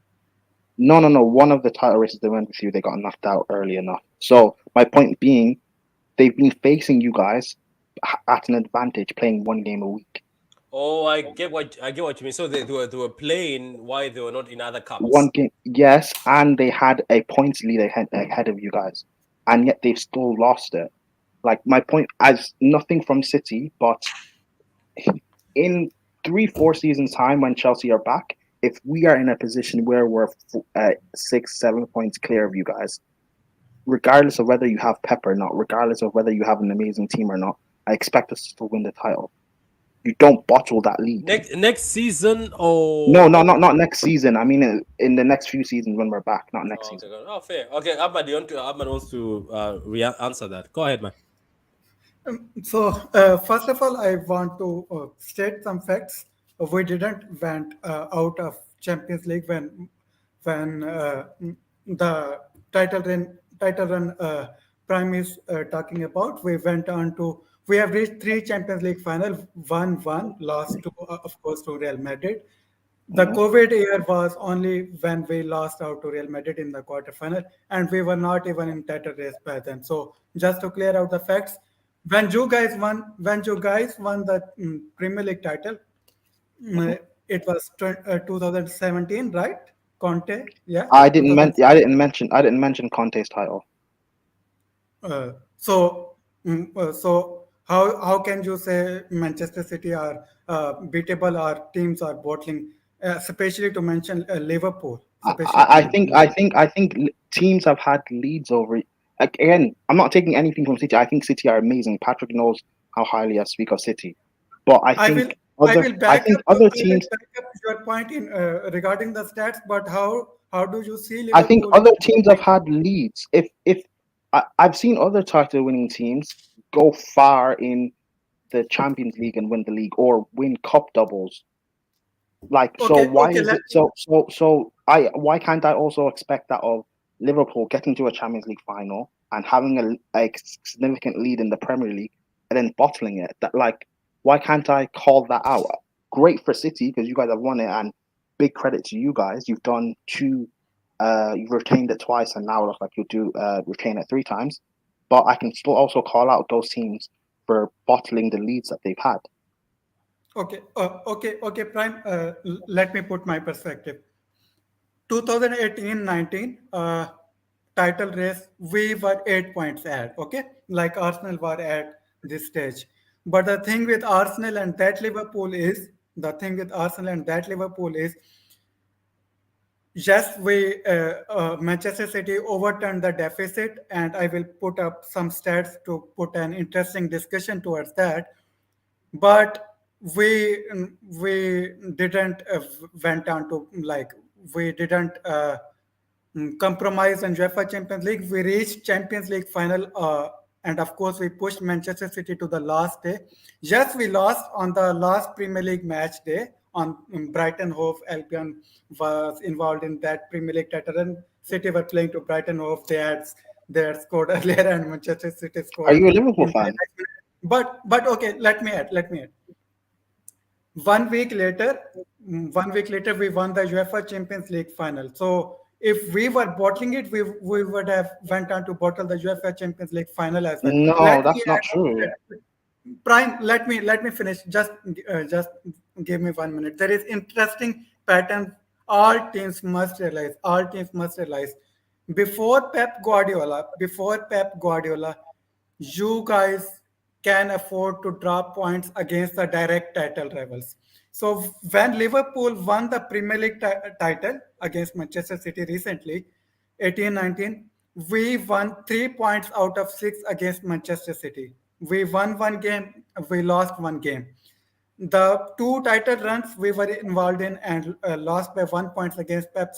No. One of the title races they went through, they got knocked out early enough. So my point being, they've been facing you guys at an advantage, playing one game a week. oh, I get what you mean. So they were playing why they were not in other cups. One game, yes, and they had a points lead ahead of you guys, and yet they've still lost it. Like my point, as nothing from City, but in 3, 4 seasons time when Chelsea are back, if we are in a position where we're 6, 7 points clear of you guys, regardless of whether you have Pep or not, regardless of whether you have an amazing team or not, I expect us to win the title. You don't bottle that lead. Next season or No, not next season. I mean, in the next few seasons when we're back, not next season. Okay. Oh, fair. Okay, Ahmad wants to answer that. Go ahead, man. So, first of all, I want to state some facts. We didn't went out of Champions League when the title run Prime is talking about. We went on to we have reached three Champions League final, one lost to of course to Real Madrid. The Mhm. COVID year was only when we lost out to Real Madrid in the quarterfinal, and we were not even in title race by then. So just to clear out the facts, when you guys won the Premier League title, Mhm. it was 2017, right? Conte, yeah, I didn't men- 2017. I didn't mention Conte's title. So how can you say Manchester City are beatable or teams are bottling, especially to mention Liverpool, especially to mention Liverpool. I think teams have had leads over. Like, again, I'm not taking anything from City. I think City are amazing. Patrick knows how highly I speak of City, but I will I think other I will teams back up your point in regarding the stats, but how do you see I think Liverpool in other the teams have had leads. If I've seen other title winning teams go far in the Champions League and win the league or win cup doubles. Like, so why okay, is let it so I why can't I also expect that of Liverpool getting to a Champions League final and having a significant lead in the Premier League and then bottling it? That, like, why can't I call that out? Great for City because you guys have won it, and big credit to you guys. You've done two, you've retained it twice, and now it looks like you'll do retain it three times. But I can still also call out those teams for bottling the leads that they've had. okay, Prime, let me put my perspective. 2018-19 title race, we were 8 points ahead, okay? Like Arsenal were at this stage. But the thing with Arsenal and that Liverpool is, yes, Manchester City overturned the deficit, and I will put up some stats to put an interesting discussion towards that. But we didn't went on to like we didn't compromise on UEFA Champions League. We reached Champions League final, and of course we pushed Manchester City to the last day. Yes, we lost on the last Premier League match day on Brighton Hove. Albion was involved in that Premier League title, and City were playing to Brighton Hove. They had scored earlier, and Manchester City Are scored you a Liverpool in the fan? next minute. But okay, let me add. 1 week later, 1 week later, we won the UEFA Champions League final. So if we were bottling it, we would have went on to bottle the UEFA Champions League final as well. No, Let me that's not true. add, Prime. Let me finish. Just give me 1 minute. There is interesting pattern. All teams must realize. Before Pep Guardiola, you guys can afford to drop points against the direct title rivals. So when Liverpool won the Premier League title against Manchester City recently, 18-19, we won 3 points out of six against Manchester City. We won one game, we lost one game. The two title runs we were involved in and lost by 1 point against Pep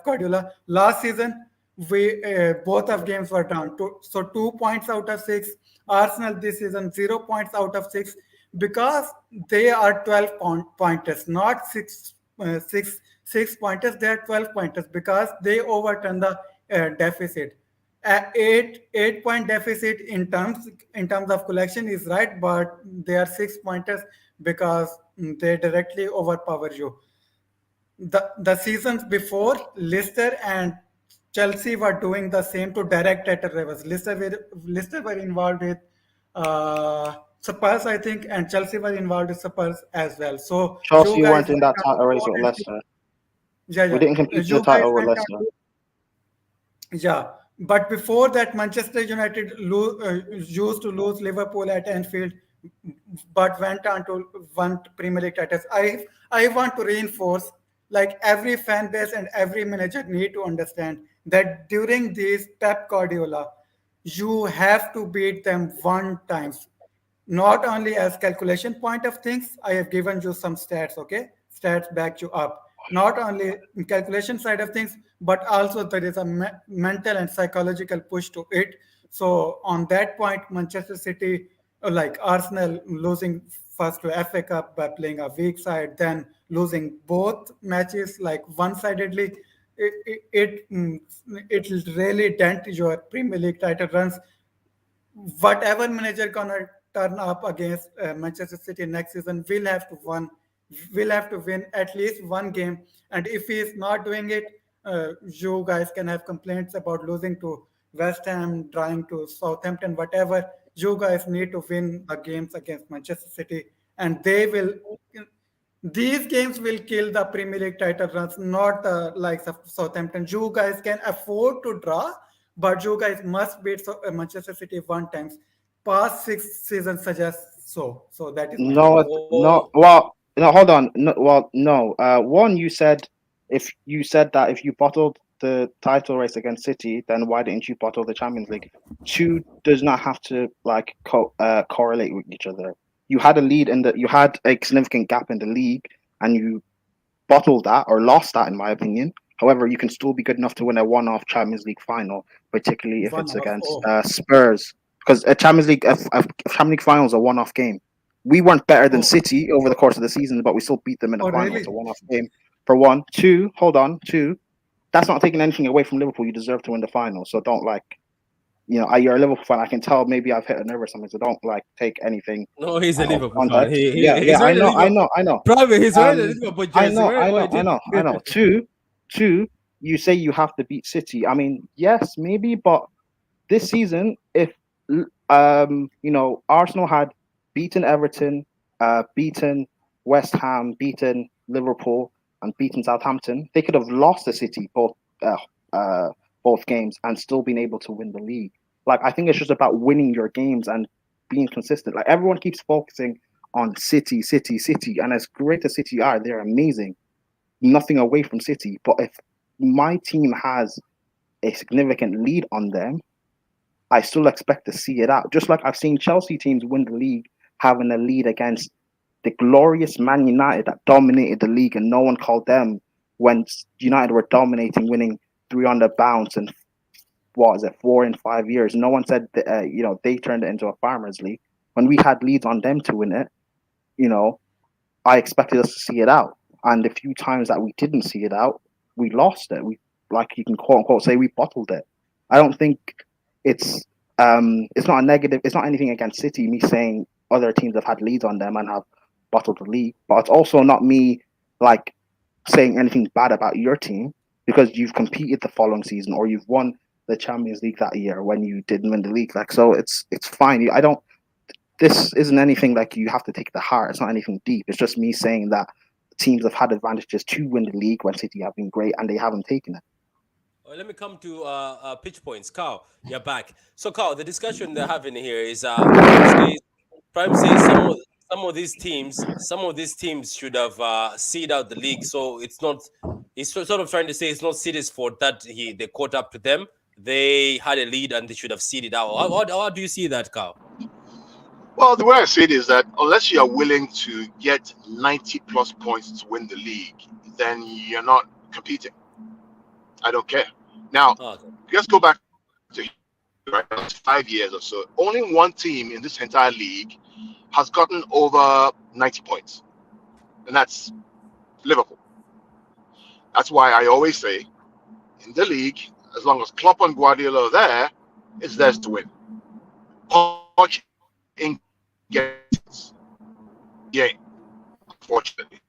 Guardiola. Last season, we both of games were down. So 2 points out of six. Arsenal this season 0 points out of six because they are 12 pointers, not six pointers. They are 12 pointers because they overturn the deficit. 8 point deficit in terms of collection is right, but they are 6 pointers because they directly overpower you. The seasons before, Leicester and Chelsea were doing the same to direct title rivals. Leicester were involved with Spurs, I think, and Chelsea were involved with Spurs as well. So you Chelsea guys weren't in went that on to title race go with and Leicester. yeah, We yeah. didn't compete for the You guys title with went on Leicester. to yeah, but before that, Manchester United used to lose Liverpool at Anfield, but went on to won Premier League titles. I want to reinforce, like every fan base and every manager need to understand that during these Pep Guardiola, you have to beat them one times, not only as calculation point of things. I have given you some stats, okay? Stats back you up, not only in calculation side of things, but also there is a mental and psychological push to it. So on that point, Manchester City like Arsenal losing first to FA Cup by playing a weak side, then losing both matches like one-sidedly, it will really dent your Premier League title runs. Whatever manager gonna turn up against Manchester City next season will have to win at least one game. And if he is not doing it, you guys can have complaints about losing to West Ham, drawing to Southampton, whatever. You guys need to win the games against Manchester City, and they will. These games will kill the Premier League title runs, not the likes of Southampton. You guys can afford to draw, but you guys must beat Manchester City one times. Past 6 seasons suggest so. So that is my No, take. no. Well, no. Hold on. No, well, no. One, you said that if you bottled the title race against City, then why didn't you bottle the Champions League? Two does not have to like correlate with each other. You had a lead you had a significant gap in the league, and you bottled that or lost that, in my opinion. However, you can still be good enough to win a one-off Champions League final, particularly if One it's off. against Oh, Spurs, because a Champions League final is a one-off game. We weren't better than oh, City over the course of the season, but we still beat them in a oh, final. It's a really? one-off game. For one, two. Hold on, two. That's not taking anything away from Liverpool. You deserve to win the final, so don't you're a Liverpool fan. I can tell maybe I've hit a nerve or something, so don't take anything No, he's a out of Liverpool fan. context. Yeah, yeah, He's I wearing a know, I Liverpool. know, I know. Probably he's wearing a Um, Liverpool I jersey. know, Where, I where know, I did know, I know. Two. You say you have to beat City. I mean, yes, maybe, but this season, if Arsenal had beaten Everton, beaten West Ham, beaten Liverpool, and beaten Southampton, they could have lost the City both games and still been able to win the league. Like, I think it's just about winning your games and being consistent. Like, everyone keeps focusing on City, City, City, and as great as City are, they're amazing. Nothing away from City, but if my team has a significant lead on them, I still expect to see it out. Just like I've seen Chelsea teams win the league having a lead against the glorious Man United that dominated the league, and no one called them when United were dominating, winning 3 on the bounce and 4 in 5 years. No one said that, they turned it into a farmers league. When we had leads on them to win it, I expected us to see it out. And the few times that we didn't see it out, we lost it. We, like, you can quote unquote say, we bottled it. I don't think it's not a negative. It's not anything against City, me saying other teams have had leads on them and have bottled the league. But it's also not me like saying anything bad about your team because you've competed the following season or you've won the Champions League that year when you didn't win the league. Like, so it's fine. This isn't anything like you have to take to heart. It's not anything deep. It's just me saying that teams have had advantages to win the league when City have been great and they haven't taken it. Let me come to pitch points. Carl, you're back. So, Carl, the discussion they're having here is Prime says some of these teams should have seed out the league. So it's not. He's sort of trying to say it's not City's fault that they caught up to them. They had a lead and they should have seeded out. How do you see that, Carl? Well, the way I see it is that unless you are willing to get 90 plus points to win the league, then you're not competing. I don't care. Now, let's go back to 5 years or so. Only one team in this entire league has gotten over 90 points, and that's Liverpool. That's why I always say, in the league, as long as Klopp and Guardiola are there, it's theirs to win. Punch in games. Game, unfortunately.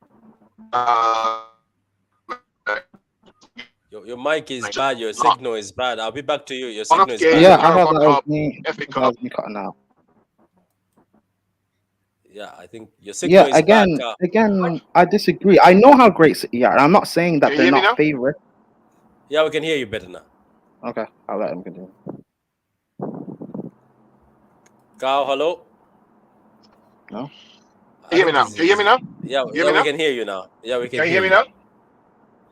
Your mic is bad. Your signal is bad. I'll be back to you. Your signal is bad. Yeah, I thought that was me. FA Cup. Cutting out. Yeah, I think your signal is again, bad. Again, I disagree. I know how great City are, and I'm not saying that they're not favorite. Yeah, we can hear you better now. Okay, I'll let him continue. Carl, hello? No? Can you hear me now? Can you hear me now? Yeah, we can hear you now. Yeah, we can. Can you hear me now?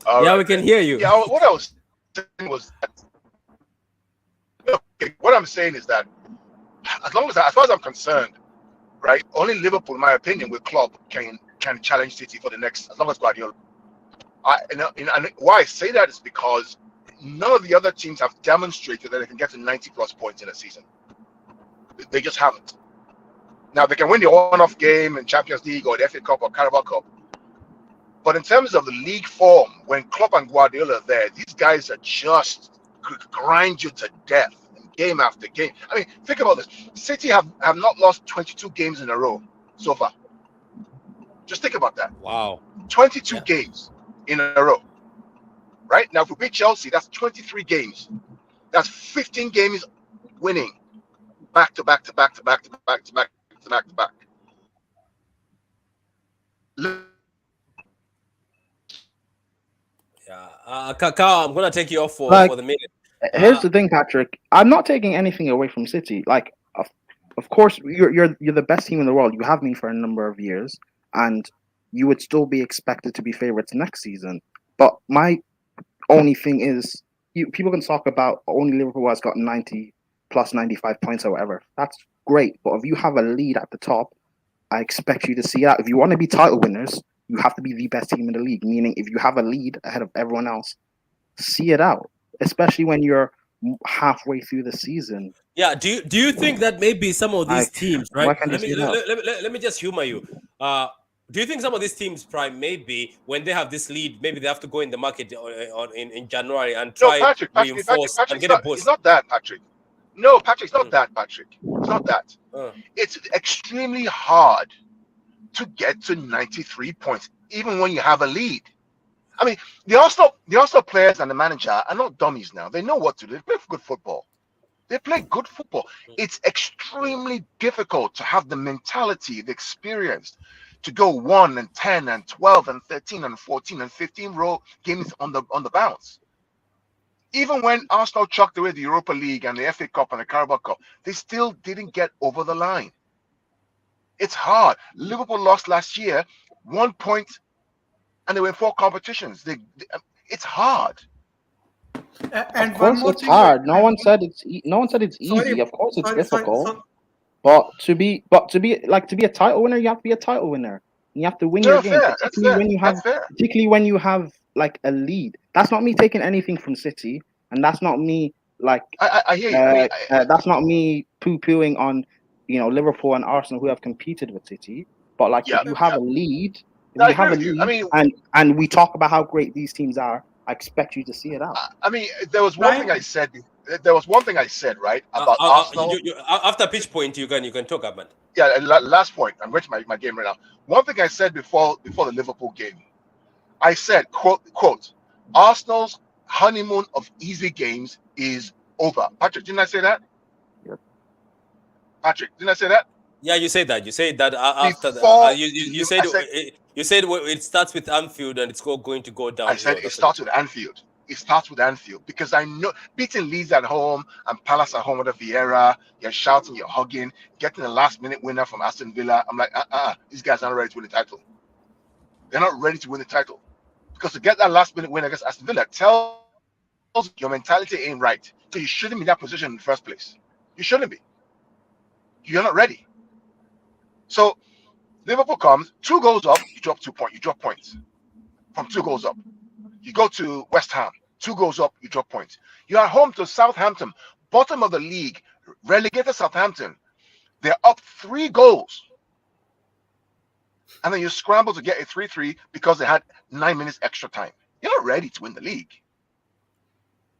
Yeah, we can hear you. Yeah, what I was saying was that, what I'm saying is that as far as I'm concerned, right, only Liverpool, in my opinion, with Klopp can challenge City for the next, as long as Guardiola. And why I say that is because none of the other teams have demonstrated that they can get to 90 plus points in a season. They just haven't. Now they can win the one-off game in Champions League or the FA Cup or Carabao Cup. But in terms of the league form, when Klopp and Guardiola are there, these guys are just grind you to death game after game. I mean, think about this. City have not lost 22 games in a row so far. Just think about that. Wow. 22 games in a row. Right? Now, if we beat Chelsea, that's 23 games. That's 15 games winning. Back to back to back to back to back to back to back to back. Yeah. Carl, I'm going to take you off for the minute. Here's the thing, Patrick. I'm not taking anything away from City. Like, of course, you're the best team in the world. You have me for a number of years, and you would still be expected to be favorites next season. But my only thing is, people can talk about only Liverpool has got 90 plus 95 points or whatever. That's great. But if you have a lead at the top, I expect you to see that. If you want to be title winners, you have to be the best team in the league. Meaning, if you have a lead ahead of everyone else, see it out. Especially when you're halfway through the season. Yeah. Do you think that maybe some of these teams, right? Let me just humor you. Do you think some of these teams, Prime, maybe when they have this lead, maybe they have to go in the market in January and try reinforce and get a boost? It's not that, Patrick. No, Patrick, it's not that, Patrick. It's not that. It's extremely hard to get to 93 points, even when you have a lead. I mean, the Arsenal players and the manager are not dummies now. They know what to do. They play good football. They play good football. It's extremely difficult to have the mentality, the experience to go 1 and 10 and 12 and 13 and 14 and 15 row games on the bounce. Even when Arsenal chucked away the Europa League and the FA Cup and the Carabao Cup, they still didn't get over the line. It's hard. Liverpool lost last year 1 point. And they were in 4 competitions. It's hard. And of course, it's hard. No one said it's easy. Of course, it's difficult. But to be a title winner, you have to be a title winner. You have to win your game, particularly when you have like a lead. That's not me taking anything from City, and that's not me like. I hear you. That's not me poo-pooing on Liverpool and Arsenal who have competed with City. But like, if you have a lead. You have a lead, and we talk about how great these teams are. I expect you to see it out. I mean, there was one thing I said. Right, about Arsenal. After pitch point, you can talk about. Yeah, last point. I'm reaching my game right now. One thing I said before the Liverpool game, I said, quote, Arsenal's honeymoon of easy games is over. Patrick, didn't I say that? Yep. Patrick, didn't I say that? Yeah, you said that. You said that after you said it starts with Anfield and it's going to go down. I said it starts with Anfield. It starts with Anfield because I know beating Leeds at home and Palace at home with Vieira, you're shouting, you're hugging, getting a last-minute winner from Aston Villa. I'm like, these guys aren't ready to win the title. They're not ready to win the title because to get that last-minute win against Aston Villa tells your mentality ain't right. So you shouldn't be in that position in the first place. You shouldn't be. You're not ready. So Liverpool comes, 2 goals up, you drop 2 points. You drop points from 2 goals up. You go to West Ham, 2 goals up, you drop points. You are home to Southampton, bottom of the league, relegated Southampton. They're up 3 goals. And then you scramble to get a 3-3 because they had 9 minutes extra time. You're not ready to win the league.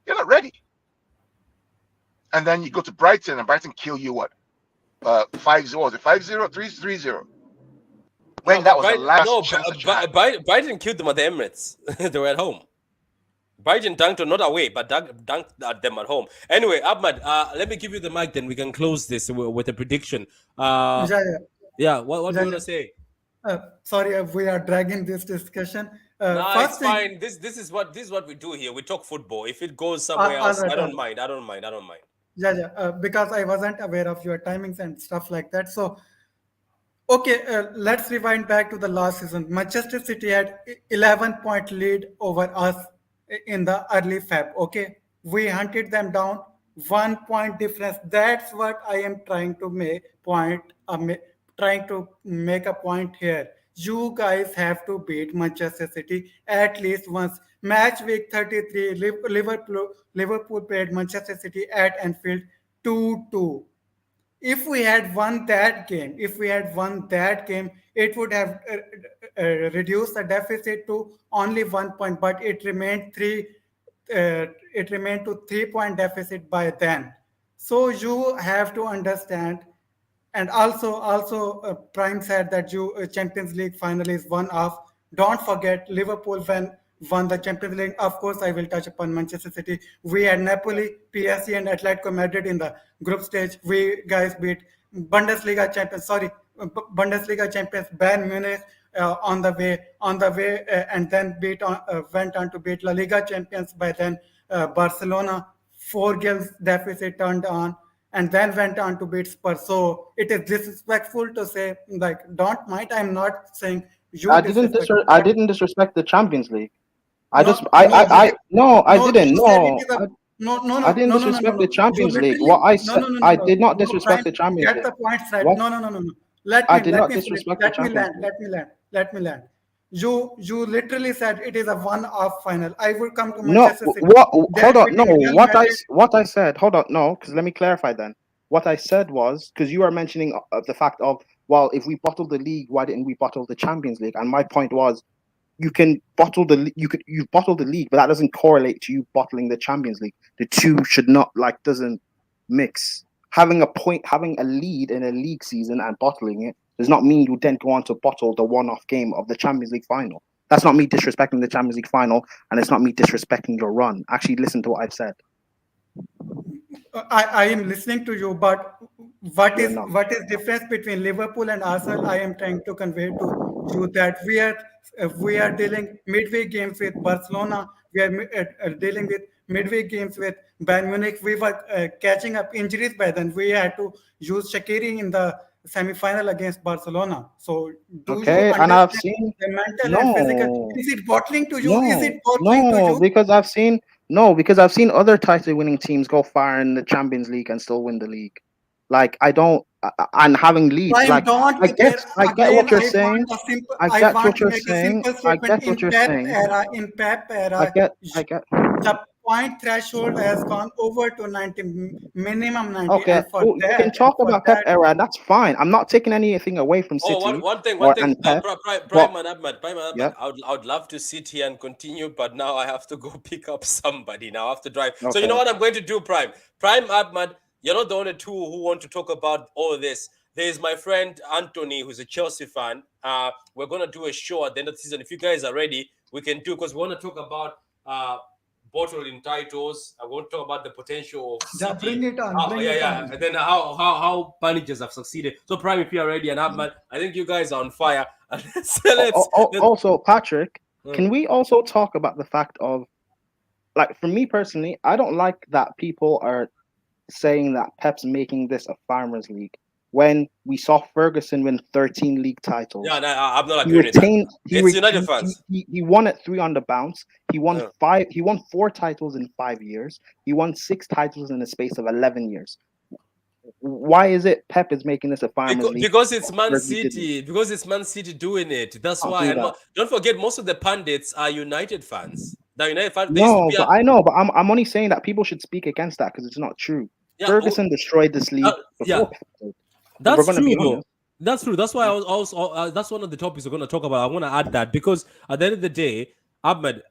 You're not ready. And then you go to Brighton, and Brighton kill you what? 5-0, was it 5-0, 3-0? When that was the last chance Brighton killed them at the Emirates. They were at home. Brighton dunked not away, but dunked at them at home. Anyway, Ahmad, let me give you the mic, then we can close this with a prediction. Yeah, what do you want to say? Sorry, we are dragging this discussion. It's fine. This is what we do here. We talk football. If it goes somewhere else, I don't mind. Yeah, because I wasn't aware of your timings and stuff like that. So, okay, let's rewind back to the last season. Manchester City had 11-point lead over us in the early Feb. Okay, we hunted them down, 1 point difference. That's what I am trying to make a point here. You guys have to beat Manchester City at least once. Match week 33, Liverpool played Manchester City at Anfield 2-2. if we had won that game, it would have reduced the deficit to only 1 point, but it remained it remained to 3 point deficit by then. So you have to understand, and also Prime said that you Champions League final is one of. Don't forget Liverpool when won the Champions League. Of course, I will touch upon Manchester City. We had Napoli, PSG, and Atletico Madrid in the group stage. We guys beat Bundesliga champions. Sorry, Bundesliga champions Bayern Munich on the way, and then went on to beat La Liga champions by then Barcelona. 4 games deficit turned on, and then went on to beat Spurs. So it is disrespectful to say, like, don't mind. I'm not saying you I didn't disrespect the Champions League. I No, just I no, I no, didn't. you said it No, is a I didn't disrespect the Champions League. What I said, I did not disrespect the Champions Get League. the points right. What? No. Let I me did let not me finish. disrespect the Let me Champions land. League. Let me land. You literally said it is a one-off final. I will come to No, Manchester City. what? They Hold are on. No, beating Real Madrid. what I said. Hold on. No, because let me clarify then. What I said was because you are mentioning the fact of, well, if we bottle the league, why didn't we bottle the Champions League? And my point was, you can bottle you bottle the league, but that doesn't correlate to you bottling the Champions League. The two should not doesn't mix. Having a lead in a league season and bottling it does not mean you then go on to bottle the one-off game of the Champions League final. That's not me disrespecting the Champions League final, and it's not me disrespecting your run. Actually, listen to what I've said. I am listening to you, but what You're is not. what is difference between Liverpool and Arsenal? I am trying to convey to you that we are dealing midweek games with Barcelona. We are dealing with midweek games with Bayern Munich. We were catching up injuries by then. We had to use Shaqiri in the semi-final against Barcelona. So do you Okay, and I've understand seen the mental and physical? no, Is it bottling to you? Is it bottling to no, you? because I've seen other title-winning teams go far in the Champions League and still win the league. Like I don't, and having leads. Prime, Like don't I get again. what you're saying. I I get want what to you're make a saying. simple I statement. get what you're saying. In Pep I era, get. the point threshold has gone over to 90, minimum 90, Okay, and we can talk about Pep era. That's fine. I'm not taking anything away from Oh, City one thing, and Pep. Prime But and Ahmad, yeah, I would love to sit here and continue, but now I have to go pick up somebody. Now I have to drive. So okay. you know what I'm going to do, Prime, Ahmad. You're not the only two who want to talk about all this. There's my friend Anthony, who's a Chelsea fan. We're gonna do a show at the end of the season. If you guys are ready, we can do, because we want to talk about bottling titles. I want to talk about the potential of City. Bring it on. And then how managers have succeeded. So Prime, if you're ready, and Ahmad, I think you guys are on fire. Also, Patrick, can we also talk about the fact of, like, for me personally, I don't like that people are saying that Pep's making this a farmers league when we saw Ferguson win 13 league titles. Yeah, no, I'm not agreeing with that. It's United fans. He won it 3 on the bounce. He won 4 titles in 5 years. He won 6 titles in the space of 11 years. Why is it Pep is making this a farmers league? Because it's Man City. Because it's Man City doing it. That's why. Don't forget, most of the pundits are United fans. The United fans. I know, but I'm only saying that people should speak against that because it's not true. Yeah, Ferguson destroyed this league. That's true, though. That's true. That's why I was also. That's one of the topics we're going to talk about. I want to add that because at the end of the day, Ahmed,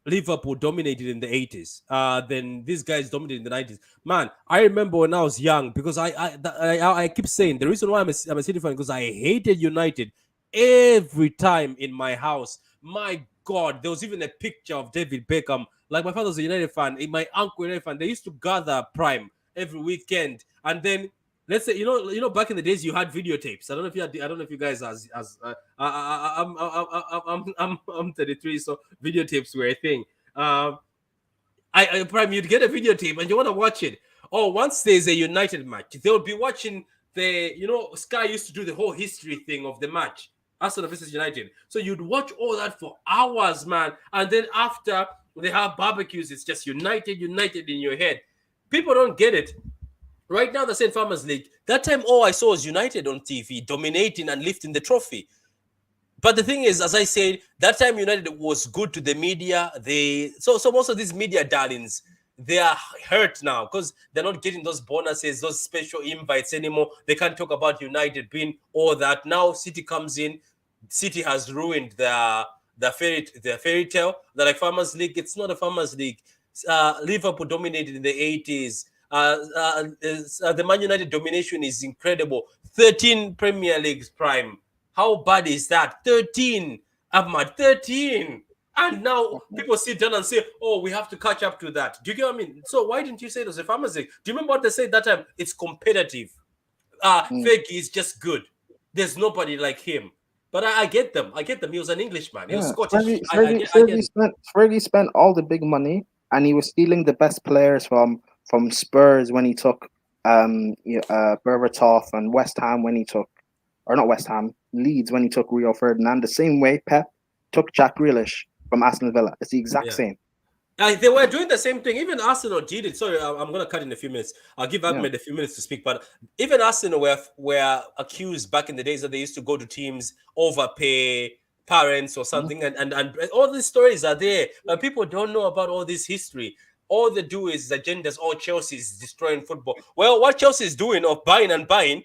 Liverpool dominated in the 80s. Then these guys dominated in the 90s. Man, I remember when I was young, because I keep saying the reason why I'm a City fan, because I hated United every time in my house. My God, there was even a picture of David Beckham. Like, my father was a United fan, my uncle United fan. They used to gather Prime every weekend, and then let's say, you know, back in the days you had videotapes. I don't know if you guys I'm 33, so videotapes were a thing. Prime, you'd get a videotape and you want to watch it. Oh, once there's a United match, they'll be watching Sky used to do the whole history thing of the match, Arsenal versus United. So you'd watch all that for hours, man. And then after they have barbecues, it's just United in your head. People don't get it. Right now, the St. Farmers League, that time all I saw was United on TV, dominating and lifting the trophy. But the thing is, as I said, that time United was good to the media. So most of these media darlings, they are hurt now because they're not getting those bonuses, those special invites anymore. They can't talk about United being all that. Now City comes in. City has ruined their fairy tale. They're like Farmers League. It's not a Farmers League. Liverpool dominated in the 80s. The Man United domination is incredible. 13 Premier Leagues prime. How bad is that? 13. Ahmad, 13. And now people sit down and say, oh, we have to catch up to that. Do you get what I mean? So why didn't you say it was a Farmers League? Do you remember what they said that time? It's competitive. Fergie is just good. There's nobody like him. But I get them. He was an Englishman. He was Scottish. Fergie spent all the big money, and he was stealing the best players from Spurs when he took Berbatov, and West Ham when he took, or not West Ham, Leeds when he took Rio Ferdinand. The same way Pep took Jack Grealish from Aston Villa. It's the exact same. They were doing the same thing. Even Arsenal did it. Sorry, I'm going to cut in a few minutes. I'll give Ahmed a few minutes to speak. But even Arsenal were accused back in the days that they used to go to teams, overpay parents or something. And all these stories are there. But people don't know about all this history. All they do is agendas. Oh, Chelsea is destroying football. Well, what Chelsea is doing of buying and buying,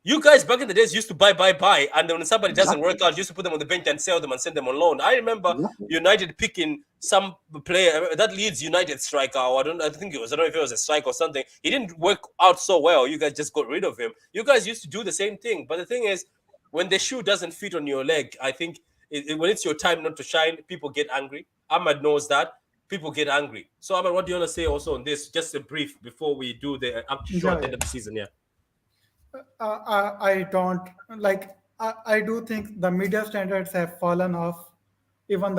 you guys back in the days used to buy, and then when somebody doesn't work out, you used to put them on the bench and sell them and send them on loan. I remember United picking some player, that Leeds United striker, or I don't know if it was a strike or something. He didn't work out so well. You guys just got rid of him. You guys used to do the same thing. But the thing is, when the shoe doesn't fit on your leg, I think when it's your time not to shine, people get angry. Ahmad knows that. People get angry. So, Ahmad, what do you want to say also on this? Just a brief before we do the short end of the season, I don't like. I do think the media standards have fallen off. Even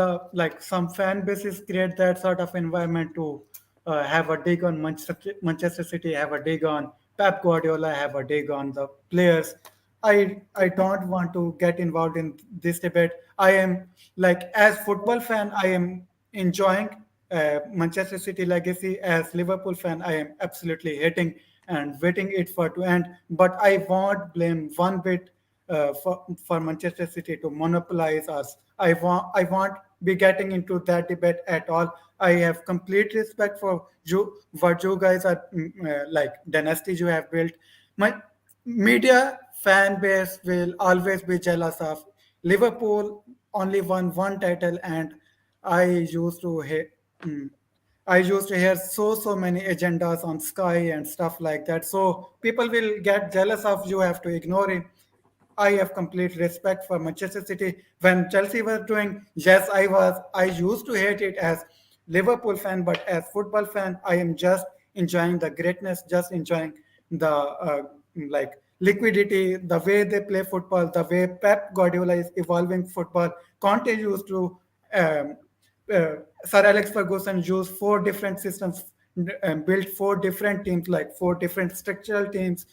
some fan bases create that sort of environment to have a dig on Manchester City, have a dig on Pep Guardiola, have a dig on the players. I don't want to get involved in this debate. I am as football fan, I am enjoying Manchester City legacy. As Liverpool fan, I am absolutely hating and waiting it for to end. But I won't blame one bit for Manchester City to monopolize us. I won't be getting into that debate at all. I have complete respect for what you guys are dynasties you have built. My media fan base will always be jealous of Liverpool. Only won one title, and I used to hate. I used to hear so many agendas on Sky and stuff like that. So people will get jealous of you. Have to ignore it. I have complete respect for Manchester City. When Chelsea was doing, yes, I was. I used to hate it as Liverpool fan, but as football fan, I am just enjoying the greatness, just enjoying the liquidity, the way they play football, the way Pep Guardiola is evolving football. Conte used to. Sir Alex Ferguson used 4 different systems and built 4 different teams, 4 different structural teams.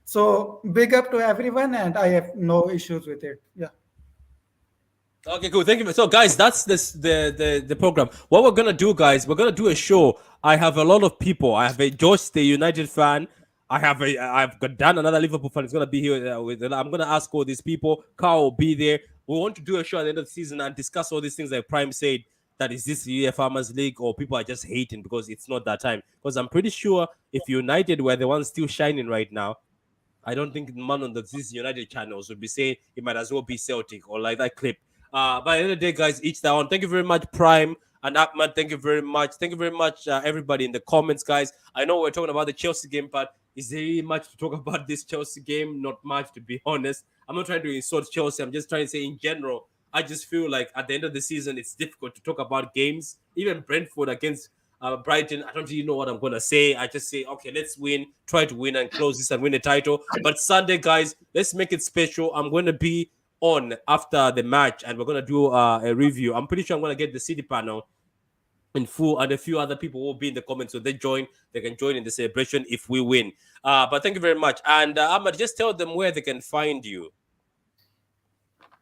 So big up to everyone, and I have no issues with it. Yeah. Okay, cool. Thank you. So, guys, that's the program. What we're gonna do, guys, we're gonna do a show. I have a lot of people. I have a Josh, the United fan. I've got Dan, another Liverpool fan. Is gonna be here. I'm gonna ask all these people. Carl will be there. We want to do a show at the end of the season and discuss all these things like Prime said. That is this year Farmers League, or people are just hating because it's not that time. Because I'm pretty sure if United were the ones still shining right now, I don't think the man on these United channels would be saying it might as well be Celtic or like that clip. By the end of the day, guys, each their own. Thank you very much, Prime and Ahmad. Thank you very much. Thank you very much, everybody in the comments, guys. I know we're talking about the Chelsea game, but is there really much to talk about this Chelsea game? Not much, to be honest. I'm not trying to insult Chelsea. I'm just trying to say in general, I just feel like at the end of the season, it's difficult to talk about games. Even Brentford against Brighton, I don't really know what I'm going to say. I just say, okay, let's win, try to win and close this and win the title. But Sunday, guys, let's make it special. I'm going to be on after the match and we're going to do a review. I'm pretty sure I'm going to get the City panel in full and a few other people will be in the comments. So they can join in the celebration if we win. But thank you very much. And Ahmad, just tell them where they can find you.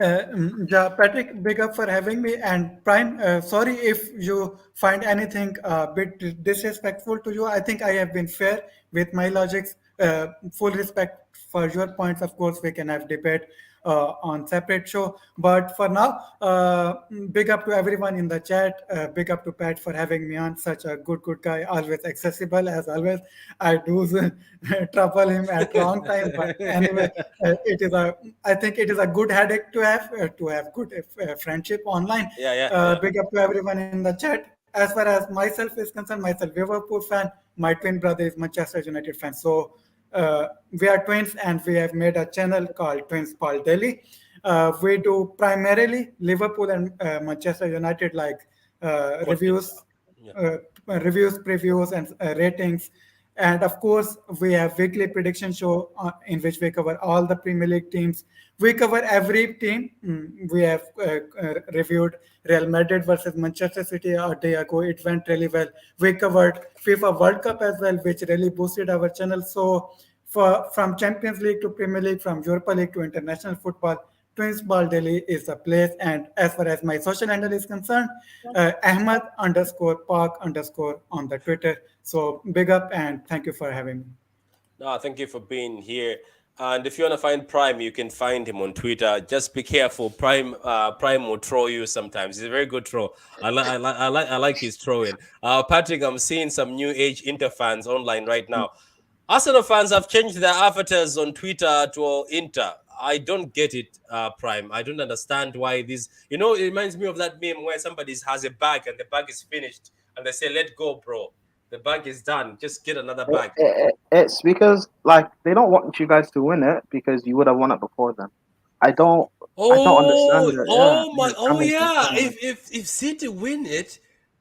Patrick, big up for having me. And Prime, sorry if you find anything a bit disrespectful to you. I think I have been fair with my logics. Full respect for your points. Of course, we can have debate. on separate show. But for now, big up to everyone in the chat. Big up to Pat for having me on. Such a good guy, always accessible as always. I do trouble him at wrong time, but anyway, I think it is a good headache to have good friendship online. Big up to everyone in the chat. As far as myself is concerned, myself Liverpool fan. My twin brother is Manchester United fan. So we are twins, and we have made a channel called Twins Ball Daily. We do primarily Liverpool and Manchester United, like reviews, previews, and ratings. And of course, we have weekly prediction show in which we cover all the Premier League teams. We cover every team. We have reviewed Real Madrid versus Manchester City a day ago. It went really well. We covered FIFA World Cup as well, which really boosted our channel. So from Champions League to Premier League, from Europa League to international football, Twins Ball Daily is the place. And as far as my social handle is concerned, Ahmad_Park_ on the Twitter. So big up and thank you for having me. No, thank you for being here. And if you want to find Prime, you can find him on Twitter. Just be careful. Prime will throw you sometimes. He's a very good throw. I like his throwing. Patrick, I'm seeing some new age Inter fans online right now. Arsenal fans have changed their avatars on Twitter to Inter. I don't get it, Prime. I don't understand why this. It reminds me of that meme where somebody has a bag and the bag is finished and they say, "Let go, bro. The bag is done. Just get another bag." It's because they don't want you guys to win it because you would have won it before them. I don't understand it. If City win it,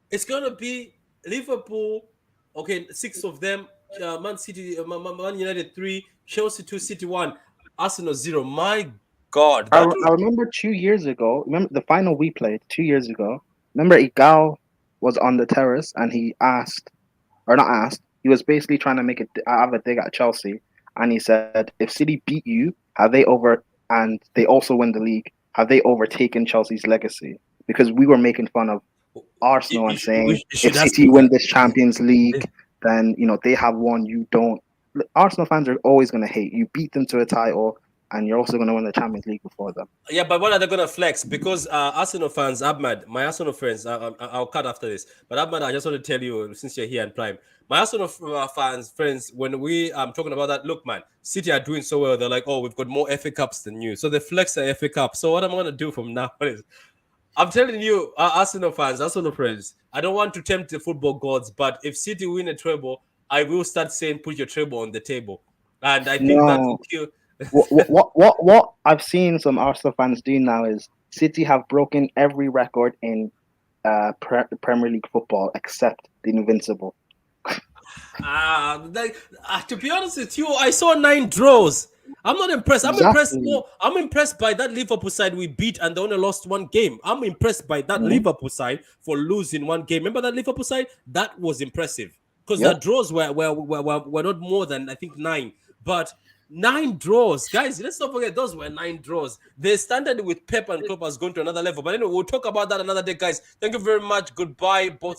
it's gonna be Liverpool. Okay, 6 of them. Man City, Man United 3, Chelsea 2, City 1, Arsenal 0. My God, I remember 2 years ago. Remember the final we played 2 years ago. Remember, Igal was on the terrace and he asked. Or not asked, he was basically trying to have a dig at Chelsea, and he said, "If City beat you, and they also win the league, have they overtaken Chelsea's legacy?" Because we were making fun of Arsenal and saying, if City win this Champions League, then they have won, you don't. Arsenal fans are always going to hate you. Beat them to a title, and you're also going to win the Champions League before them. Yeah, but what are they going to flex? Because Arsenal fans, Ahmad, my Arsenal friends, I'll cut after this. But Ahmad, I just want to tell you, since you're here in Prime, my Arsenal friends, when we talking about that, look, man, City are doing so well. They're like, oh, we've got more FA Cups than you. So they flex the FA Cup. So what I'm going to do from now on is, I'm telling you, Arsenal fans, Arsenal friends, I don't want to tempt the football gods, but if City win a treble, I will start saying, put your treble on the table. And I think that will kill... What I've seen some Arsenal fans do now is City have broken every record in Premier League football except the Invincible. To be honest with you, I saw 9 draws. I'm not impressed. I'm impressed by that Liverpool side we beat and they only lost 1 game. I'm impressed by that Liverpool side for losing 1 game. Remember that Liverpool side? That was impressive because the draws were not more than, I think, 9. But 9 draws, guys. Let's not forget those were 9 draws. The standard with Pep and Klopp has gone to another level. But anyway, we'll talk about that another day, guys. Thank you very much. Goodbye, both.